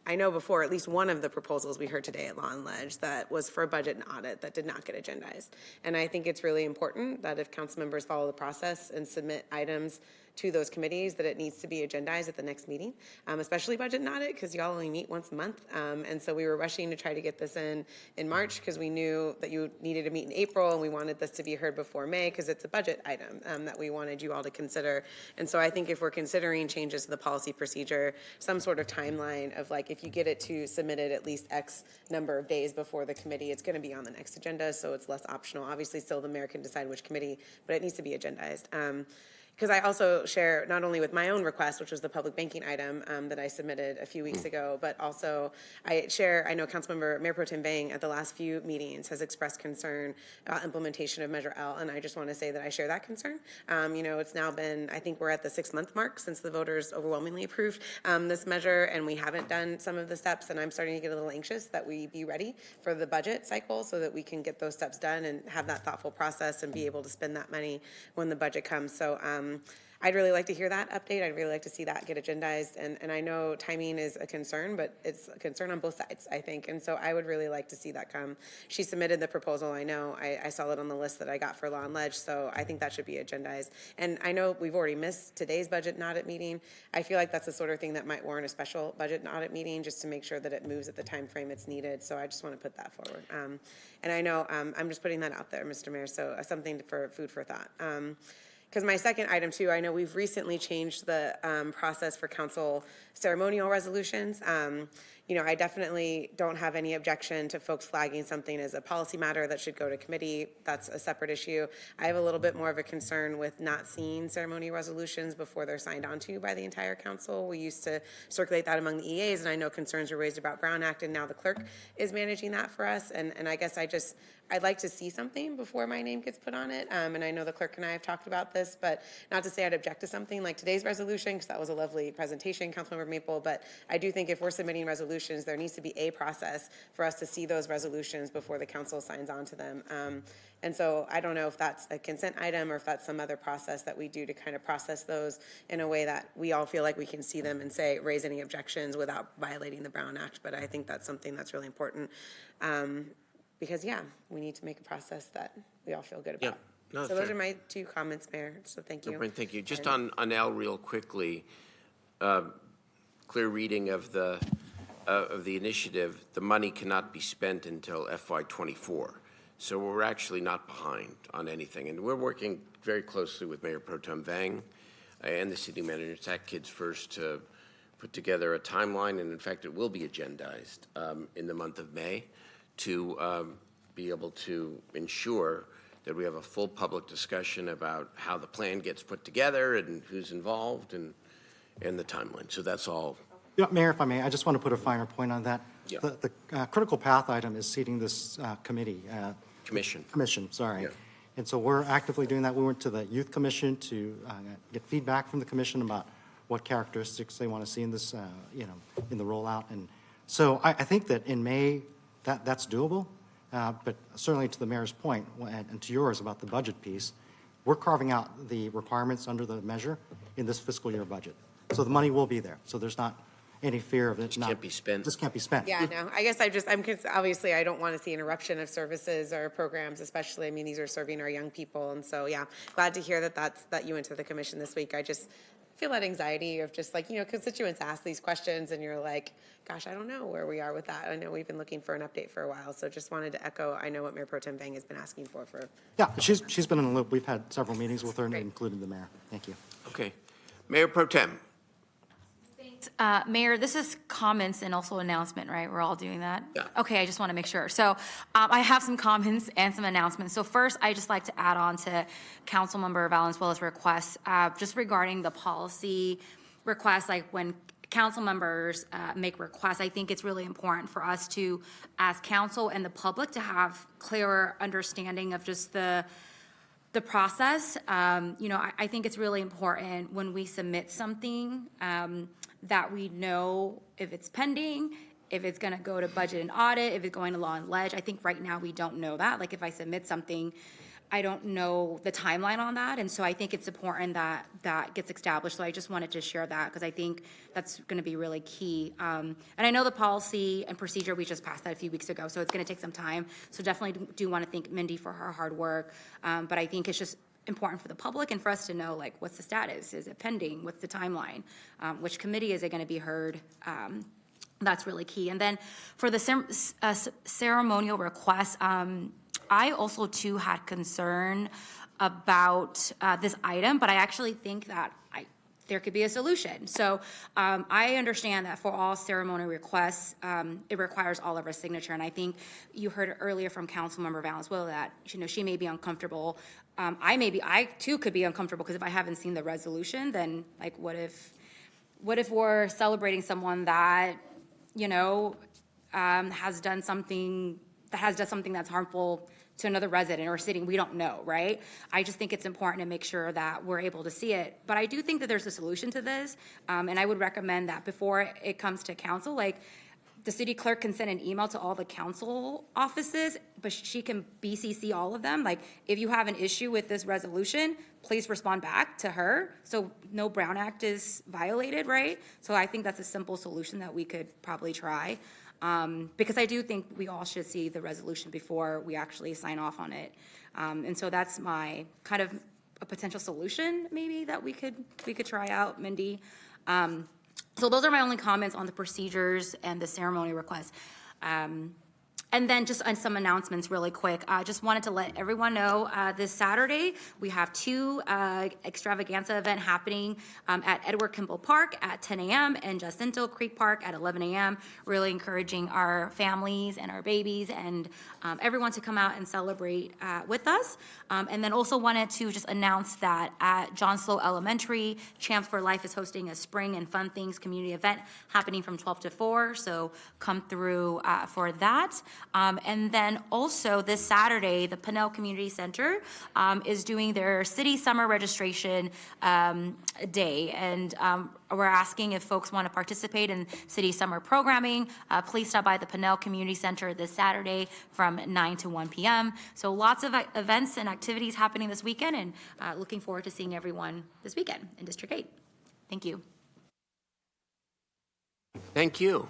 I know before, at least one of the proposals we heard today at Law and Ledge that was for a budget and audit that did not get agendized. And I think it's really important that if council members follow the process and submit items to those committees, that it needs to be agendized at the next meeting, especially budget and audit, because y'all only meet once a month. And so we were rushing to try to get this in March because we knew that you needed to meet in April, and we wanted this to be heard before May because it's a budget item that we wanted you all to consider. And so I think if we're considering changes to the policy procedure, some sort of timeline of like, if you get it to submit it at least X number of days before the committee, it's going to be on the next agenda, so it's less optional. Obviously, still the mayor can decide which committee, but it needs to be agendized. Because I also share not only with my own request, which was the public banking item that I submitted a few weeks ago, but also I know Councilmember Mayor Pro Tem Bang at the last few meetings has expressed concern about implementation of Measure L, and I just want to say that I share that concern. It's now been, I think we're at the 6-month mark since the voters overwhelmingly approved this measure, and we haven't done some of the steps, and I'm starting to get a little anxious that we be ready for the budget cycle so that we can get those steps done and have that thoughtful process and be able to spend that money when the budget comes. So I'd really like to hear that update. I'd really like to see that get agendized. And I know timing is a concern, but it's a concern on both sides, I think. And so I would really like to see that come. She submitted the proposal. I know I saw it on the list that I got for Law and Ledge, so I think that should be agendized. And I know we've already missed today's budget and audit meeting. I feel like that's the sort of thing that might warrant a special budget and audit meeting just to make sure that it moves at the time frame it's needed. So I just want to put that forward. And I know I'm just putting that out there, Mr. Mayor, so something for food for thought. because my second item too, I know we've recently changed the process for council ceremonial resolutions. You know, I definitely don't have any objection to folks flagging something as a policy matter that should go to committee. That's a separate issue. I have a little bit more of a concern with not seeing ceremonial resolutions before they're signed onto by the entire council. We used to circulate that among the EAs, and I know concerns were raised about Brown Act, and now the clerk is managing that for us. And I guess I'd like to see something before my name gets put on it. And I know the clerk and I have talked about this, but not to say I'd object to something like today's resolution, because that was a lovely presentation, Councilmember Maple, but I do think if we're submitting resolutions, there needs to be a process for us to see those resolutions before the council signs on to them. And so I don't know if that's a consent item or if that's some other process that we do to kind of process those in a way that we all feel like we can see them and say, raise any objections without violating the Brown Act. But I think that's something that's really important. Because, yeah, we need to make a process that we all feel good about. Yeah. No, so those fair. are my two comments, Mayor. So thank you. Thank you. Just on L real quickly, clear reading of the initiative, the money cannot be spent until FY24. So we're actually not behind on anything. And we're working very closely with Mayor Pro Tem Vang and the city manager, Tech Kids First, to put together a timeline. And in fact, it will be agendized in the month of May to be able to ensure that we have a full public discussion about how the plan gets put together and who's involved and the timeline. So that's all. Yeah, Mayor, if I may, I just want to put a finer point on that. Yeah. The critical path item is seating this Commission, sorry. Yeah. And so we're actively doing that. We went to the Youth Commission to get feedback from the commission about what characteristics they want to see in this, in the rollout. And so I think that in May, that's doable. But certainly to the mayor's point and to yours about the budget piece, we're carving out the requirements under the measure in this fiscal year budget. So the money will be there. So there's not any fear of it not. Can't be spent. This can't be spent. Yeah, no, I guess obviously I don't want to see interruption of services or programs, especially, I mean, these are serving our young people. And so, yeah, glad to hear that you went to the commission this week. I just feel that anxiety of just like, constituents ask these questions and you're like, gosh, I don't know where we are with that. I know we've been looking for an update for a while. So just wanted to echo, I know what Mayor Pro Tem Vang has been asking for. Yeah, she's been in the loop. We've had several meetings with her, including the mayor. Thank you. Okay. Mayor Pro Tem. Mayor, this is comments and also announcement, right? We're all doing that? Yeah. Okay, I just want to make sure. So I have some comments and some announcements. So first, I just like to add on to Councilmember Valenzuela's request, just regarding the policy requests, like when council members make requests, I think it's really important for us to, as council and the public, to have clearer understanding of just the process. I think it's really important when we submit something that we know if it's pending, if it's going to go to budget and audit, if it's going to law and ledge. I think right now we don't know that. Like if I submit something, I don't know the timeline on that. And so I think it's important that that gets established. So I just wanted to share that because I think that's going to be really key. And I know the policy and procedure, we just passed that a few weeks ago, so it's going to take some time. So definitely do want to thank Mindy for her hard work. But I think it's just important for the public and for us to know, like, what's the status? Is it pending? What's the timeline? Which committee is it going to be heard? That's really key. And then for the ceremonial requests, I also too had concern about this item, but I actually think that there could be a solution. So I understand that for all ceremonial requests, it requires all of our signature. And I think you heard earlier from Councilmember Valenzuela that she may be uncomfortable. I too could be uncomfortable because if I haven't seen the resolution, then like what if we're celebrating someone that has done something that's harmful to another resident or city? We don't know, right? I just think it's important to make sure that we're able to see it. But I do think that there's a solution to this, and I would recommend that before it comes to council, like the city clerk can send an email to all the council offices, but she can BCC all of them. Like, if you have an issue with this resolution, please respond back to her, so no Brown Act is violated, right? So I think that's a simple solution that we could probably try. Because I do think we all should see the resolution before we actually sign off on it. And so that's my kind of a potential solution maybe that we could try out, Mindy. So those are my only comments on the procedures and the ceremony requests. And then just on some announcements really quick, I just wanted to let everyone know this Saturday we have two extravaganza event happening at Edward Kimball Park at 10 a.m. and Jacinto Creek Park at 11 a.m. Really encouraging our families and our babies and everyone to come out and celebrate with us. And then also wanted to just announce that at John Slow Elementary, Champs for Life is hosting a Spring and Fun Things community event happening from 12 to 4. So come through for that. And then also this Saturday, the Pinnell Community Center is doing their city summer registration day. And we're asking if folks want to participate in city summer programming, please stop by the Pinnell Community Center this Saturday from 9 to 1 p.m. So lots of events and activities happening this weekend, and looking forward to seeing everyone this weekend in District 8. Thank you. Thank you.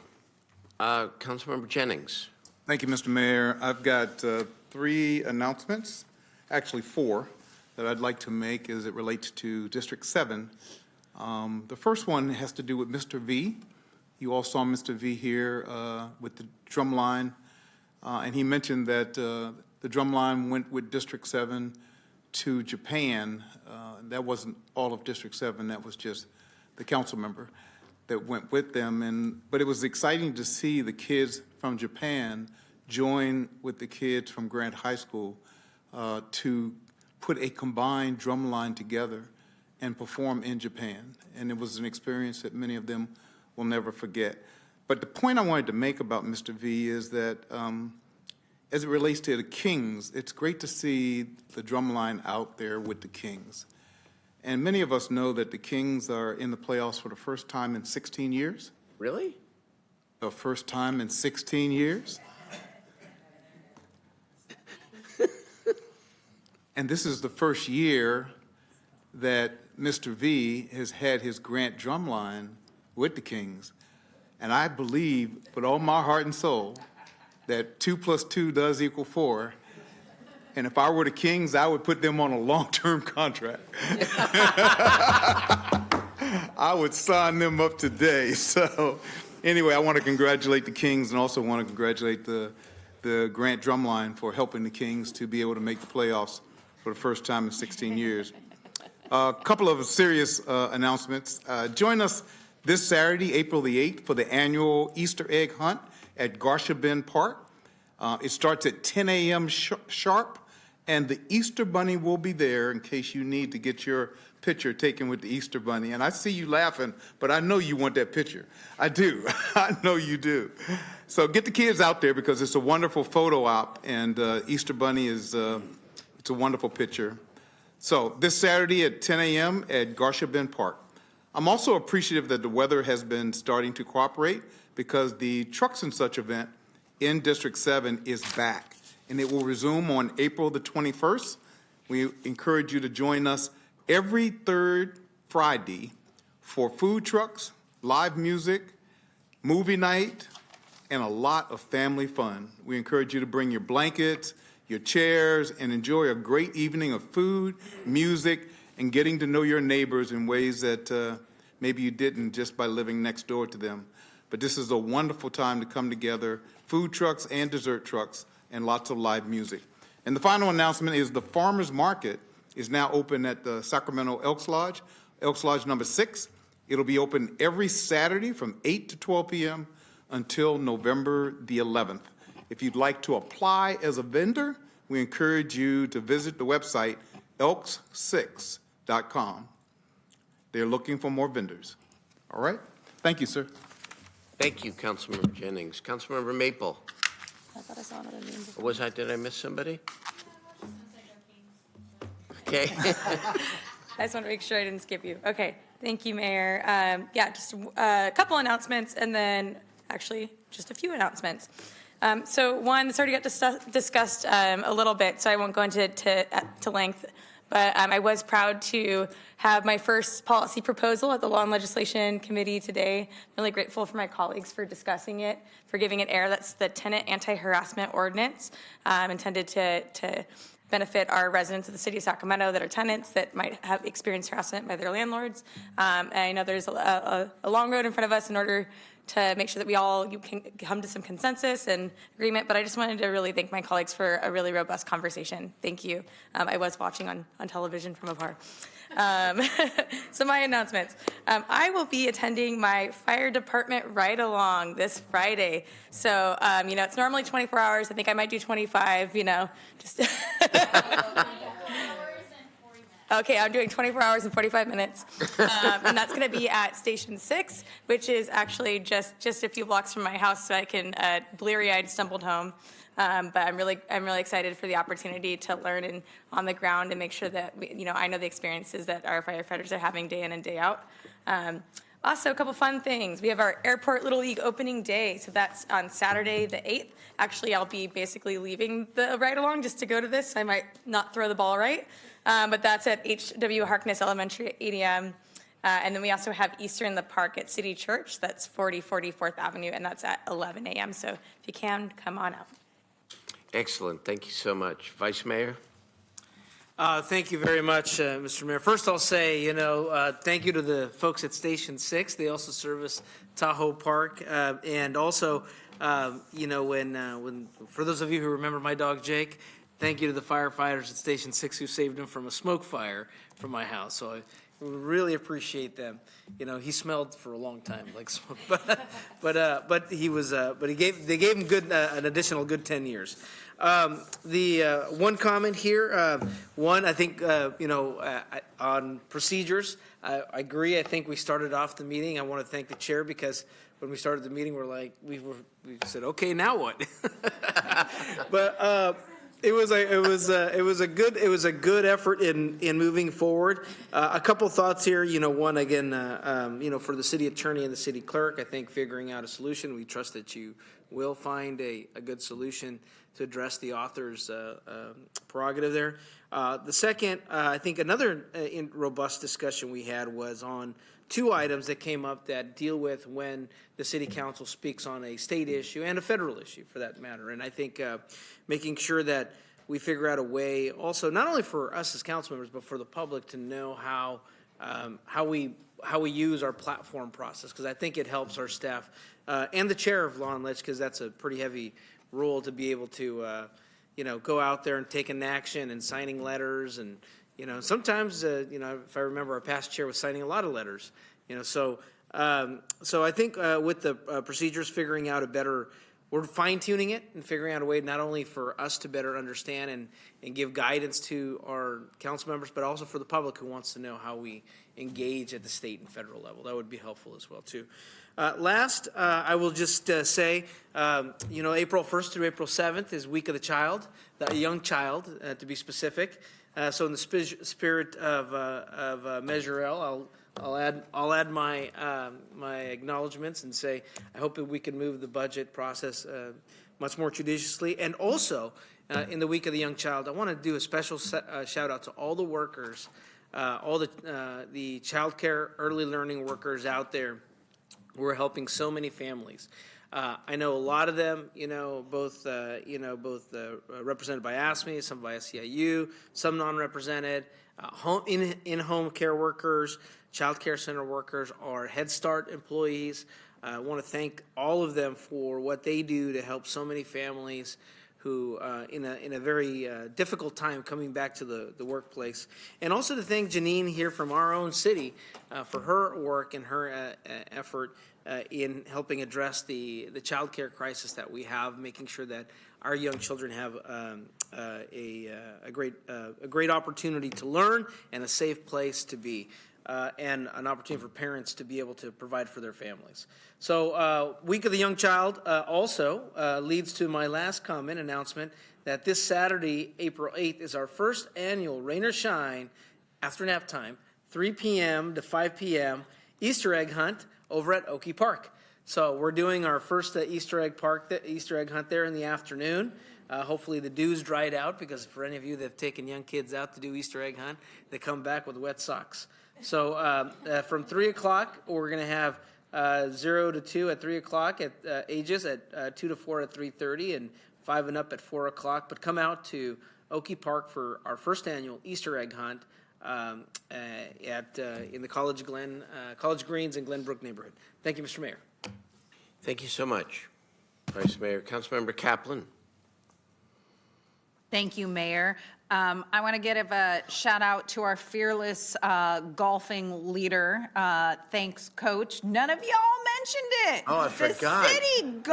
Councilmember Jennings. Thank you, Mr. Mayor. I've got 3 announcements, actually 4, that I'd like to make as it relates to District 7. The first one has to do with Mr. V. You all saw Mr. V here with the drum line, and he mentioned that the drum line went with District 7 to Japan. That wasn't all of District 7, that was just the council member that went with them. But it was exciting to see the kids from Japan join with the kids from Grant High School to put a combined drum line together and perform in Japan. And it was an experience that many of them will never forget. But the point I wanted to make about Mr. V is that as it relates to the Kings, it's great to see the drum line out there with the Kings. And many of us know that the Kings are in the playoffs for the first time in 16 years. Really? The first time in 16 years. And this is the first year that Mr. V has had his Grant drumline with the Kings. And I believe with all my heart and soul that 2 + 2 does equal 4. And if I were the Kings, I would put them on a long-term contract. I would sign them up today. So anyway, I want to congratulate the Kings and also want to congratulate the Grant drumline for helping the Kings to be able to make the playoffs for the first time in 16 years. A couple of serious announcements. Join us this Saturday, April the 8th, for the annual Easter egg hunt at Garcia Bend Park. It starts at 10 a.m. sharp, and the Easter Bunny will be there in case you need to get your picture taken with the Easter Bunny. And I see you laughing, but I know you want that picture. I do. I know you do. So get the kids out there because it's a wonderful photo op, and Easter Bunny is it's a wonderful picture. So this Saturday at 10 a.m. at Garcia Bend Park. I'm also appreciative that the weather has been starting to cooperate because the Trucks and Such event in District 7 is back, and it will resume on April the 21st. We encourage you to join us every third Friday for food trucks, live music, movie night, and a lot of family fun. We encourage you to bring your blankets, your chairs, and enjoy a great evening of food, music, and getting to know your neighbors in ways that maybe you didn't just by living next door to them. But this is a wonderful time to come together, food trucks and dessert trucks, and lots of live music. And the final announcement is the Farmers Market is now open at the Sacramento Elks Lodge number 6. It'll be open every Saturday from 8 to 12 p.m. until November the 11th. If you'd like to apply as a vendor, we encourage you to visit the website elks6.com. They're looking for more vendors. All right? Thank you, sir. Thank you, Councilmember Jennings. Councilmember Maple. I thought I saw another name before. Was I, did I miss somebody? Okay. I just want to make sure I didn't skip you. Okay, thank you, Mayor. Yeah, just a couple announcements and then actually just a few announcements. So one, this already got discussed a little bit, so I won't go into to length, but I was proud to have my first policy proposal at the Law and Legislation Committee today. I'm really grateful for my colleagues for discussing it, for giving it air. That's the tenant anti-harassment ordinance intended to benefit our residents of the city of Sacramento that are tenants that might have experienced harassment by their landlords. And I know there's a long road in front of us in order to make sure that you can come to some consensus and agreement. But I just wanted to really thank my colleagues for a really robust conversation. Thank you. I was watching on television from afar. So my announcements. I will be attending my fire department ride-along this Friday. So, it's normally 24 hours. I think I might do 25, just. Okay, I'm doing 24 hours and 45 minutes. And that's going to be at Station 6, which is actually just a few blocks from my house, so I can bleary-eyed stumbled home. But I'm really excited for the opportunity to learn on the ground and make sure that I know the experiences that our firefighters are having day in and day out. Also, a couple fun things. We have our Airport Little League opening day, so that's on Saturday the 8th. Actually, I'll be basically leaving the ride-along just to go to this, so I might not throw the ball right. But that's at H.W. Harkness Elementary at 8 a.m. And then we also have Easter in the Park at City Church. That's 4040 4th Avenue, and that's at 11 a.m. So if you can, come on out. Excellent. Thank you so much. Vice Mayor? Thank you very much, Mr. Mayor. First, I'll say, thank you to the folks at Station 6. They also service Tahoe Park. And also, when for those of you who remember my dog, Jake, thank you to the firefighters at Station 6 who saved him from a smoke fire from my house. So I really appreciate them. He smelled for a long time like smoke, but they gave him an additional good 10 years. The one comment here, I think, on procedures, I agree. I think we started off the meeting. I want to thank the chair because when we started the meeting, we said, okay, now what? But it was a good effort in moving forward. A couple thoughts here. One again, for the city attorney and the city clerk, I think figuring out a solution. We trust that you will find a good solution to address the author's prerogative there. The second, I think another robust discussion we had was on two items that came up that deal with when the city council speaks on a state issue and a federal issue for that matter. And I think making sure that we figure out a way also not only for us as council members, but for the public to know how we use our platform process, because I think it helps our staff and the chair of Law and Ledge, because that's a pretty heavy role to be able to go out there and take an action and signing letters and sometimes if I remember, our past chair was signing a lot of letters. So I think with the procedures, figuring out we're fine-tuning it and figuring out a way not only for us to better understand and give guidance to our council members, but also for the public who wants to know how we engage at the state and federal level. That would be helpful as well, too. Last, I will just say, April 1st through April 7th is Week of the Child, the young child, to be specific. So in the spirit of Measure L, I'll add my acknowledgments and say I hope that we can move the budget process much more judiciously. And also, in the Week of the Young Child, I want to do a special shout out to all the workers, all the child care, early learning workers out there who are helping so many families. I know a lot of them, both represented by ASME, some by SEIU, some non-represented, in-home care workers, child care center workers, our Head Start employees. I want to thank all of them for what they do to help so many families who, in a very difficult time, coming back to the workplace. And also to thank Janine here from our own city for her work and her effort in helping address the child care crisis that we have, making sure that our young children have a great opportunity to learn and a safe place to be, and an opportunity for parents to be able to provide for their families. So Week of the Young Child also leads to my last comment announcement that this Saturday, April 8th, is our first annual Rain or Shine after nap time, 3 p.m. to 5 p.m. Easter egg hunt over at Oakey Park. So we're doing our first Easter egg hunt there in the afternoon. Hopefully the dew's dried out, because for any of you that have taken young kids out to do Easter egg hunt, they come back with wet socks. So from 3 o'clock, we're going to have 0 to 2 at 3 o'clock at ages, at 2 to 4 at 3:30, and 5 and up at 4 o'clock. But come out to Oakey Park for our first annual Easter egg hunt in the College Greens and Glenbrook neighborhood. Thank you, Mr. Mayor. Thank you so much, Vice Mayor. Councilmember Kaplan. Thank you, Mayor. I want to give a shout out to our fearless golfing leader. Thanks, Coach. None of y'all mentioned it. Oh, I forgot. The city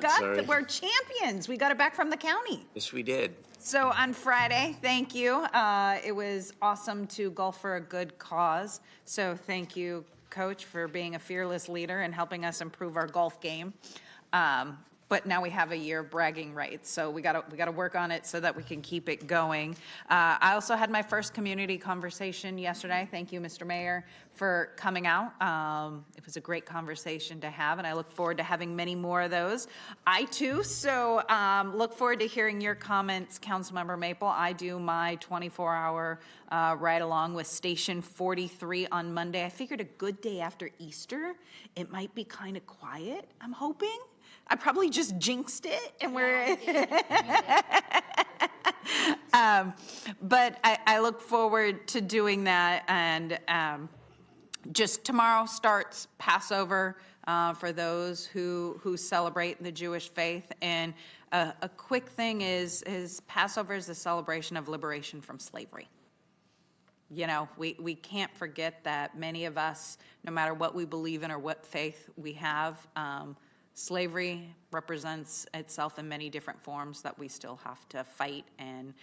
Sorry. we're champions. We got it back from the county. Yes, we did. So on Friday, thank you. It was awesome to golf for a good cause. So thank you, Coach, for being a fearless leader and helping us improve our golf game. But now we have a year of bragging rights, so we gotta work on it so that we can keep it going. I also had my first community conversation yesterday. Thank you, Mr. Mayor, for coming out. It was a great conversation to have, and I look forward to having many more of those. I too, so look forward to hearing your comments, Councilmember Maple. I do my 24-hour ride along with Station 43 on Monday. I figured a good day after Easter, it might be kind of quiet, I'm hoping. I probably just jinxed it, and but I look forward to doing that. And just tomorrow starts Passover for those who celebrate the Jewish faith. And a quick thing is Passover is a celebration of liberation from slavery. You know, we can't forget that many of us, no matter what we believe in or what faith we have, slavery represents itself in many different forms that we still have to fight and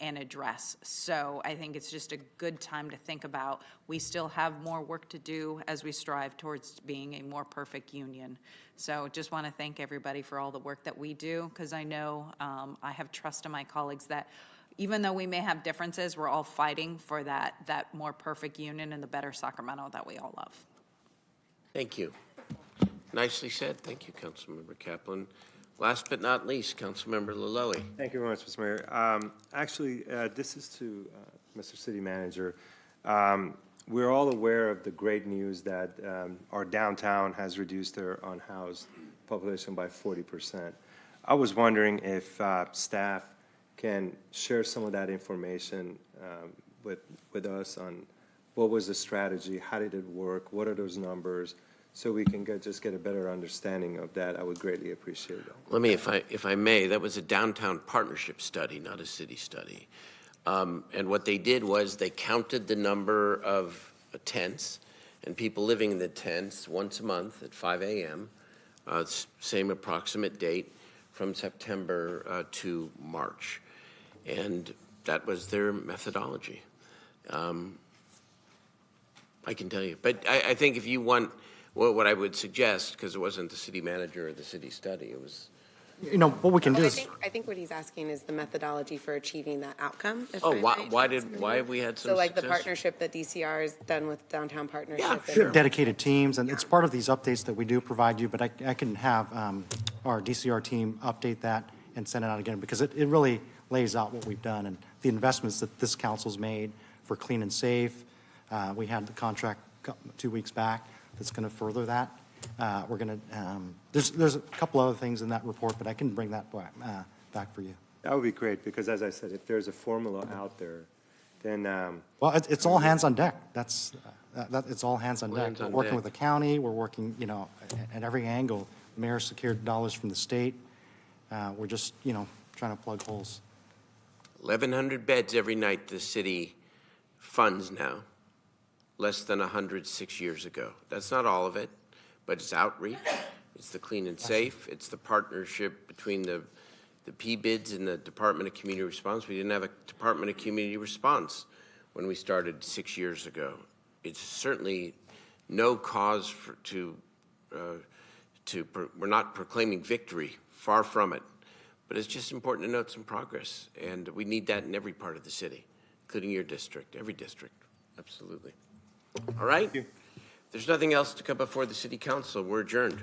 address. So I think it's just a good time to think about we still have more work to do as we strive towards being a more perfect union. So just want to thank everybody for all the work that we do, because I know I have trust in my colleagues that even though we may have differences, we're all fighting for that more perfect union and the better Sacramento that we all love. Thank you. Nicely said. Thank you, Councilmember Kaplan. Last but not least, Councilmember Laloy. Thank you very much, Mr. Mayor. Actually, this is to Mr. City Manager. We're all aware of the great news that our downtown has reduced their unhoused population by 40%. I was wondering if staff can share some of that information with us on what was the strategy, how did it work, what are those numbers, so we can just get a better understanding of that. I would greatly appreciate it. Let me, if I may, that was a downtown partnership study, not a city study. And what they did was they counted the number of tents and people living in the tents once a month at 5 a.m., same approximate date from September to March. And that was their methodology. I can tell you. But I think if you want, well, what I would suggest, because it wasn't the city manager or the city study, it was. You know, what we can do is. I think what he's asking is the methodology for achieving that outcome. Oh, why have we had some So like the success? partnership that DCR has done with Downtown Partnership. Yeah, sure. Dedicated teams, and it's part of these updates that we do provide you, but I can have our DCR team update that and send it out again, because it really lays out what we've done and the investments that this council's made for clean and safe. We had the contract 2 weeks back that's going to further that. We're going to, there's a couple other things in that report, but I can bring that back for you. That would be great, because as I said, if there's a formula out there, then. Well, it's all hands on deck. That's, it's all hands on deck. Hands on We're working deck. with the county, we're working, you know, at every angle. The mayor secured dollars from the state. We're just, you know, trying to plug holes. 1,100 beds every night the city funds now, less than 100 6 years ago. That's not all of it, but it's outreach, it's the clean and safe, it's the partnership between the PBIDs and the Department of Community Response. We didn't have a Department of Community Response when we started 6 years ago. It's certainly no cause we're not proclaiming victory, far from it. But it's just important to note some progress, and we need that in every part of the city, including your district, every district, absolutely. All right? There's nothing else to come before the city council. We're adjourned.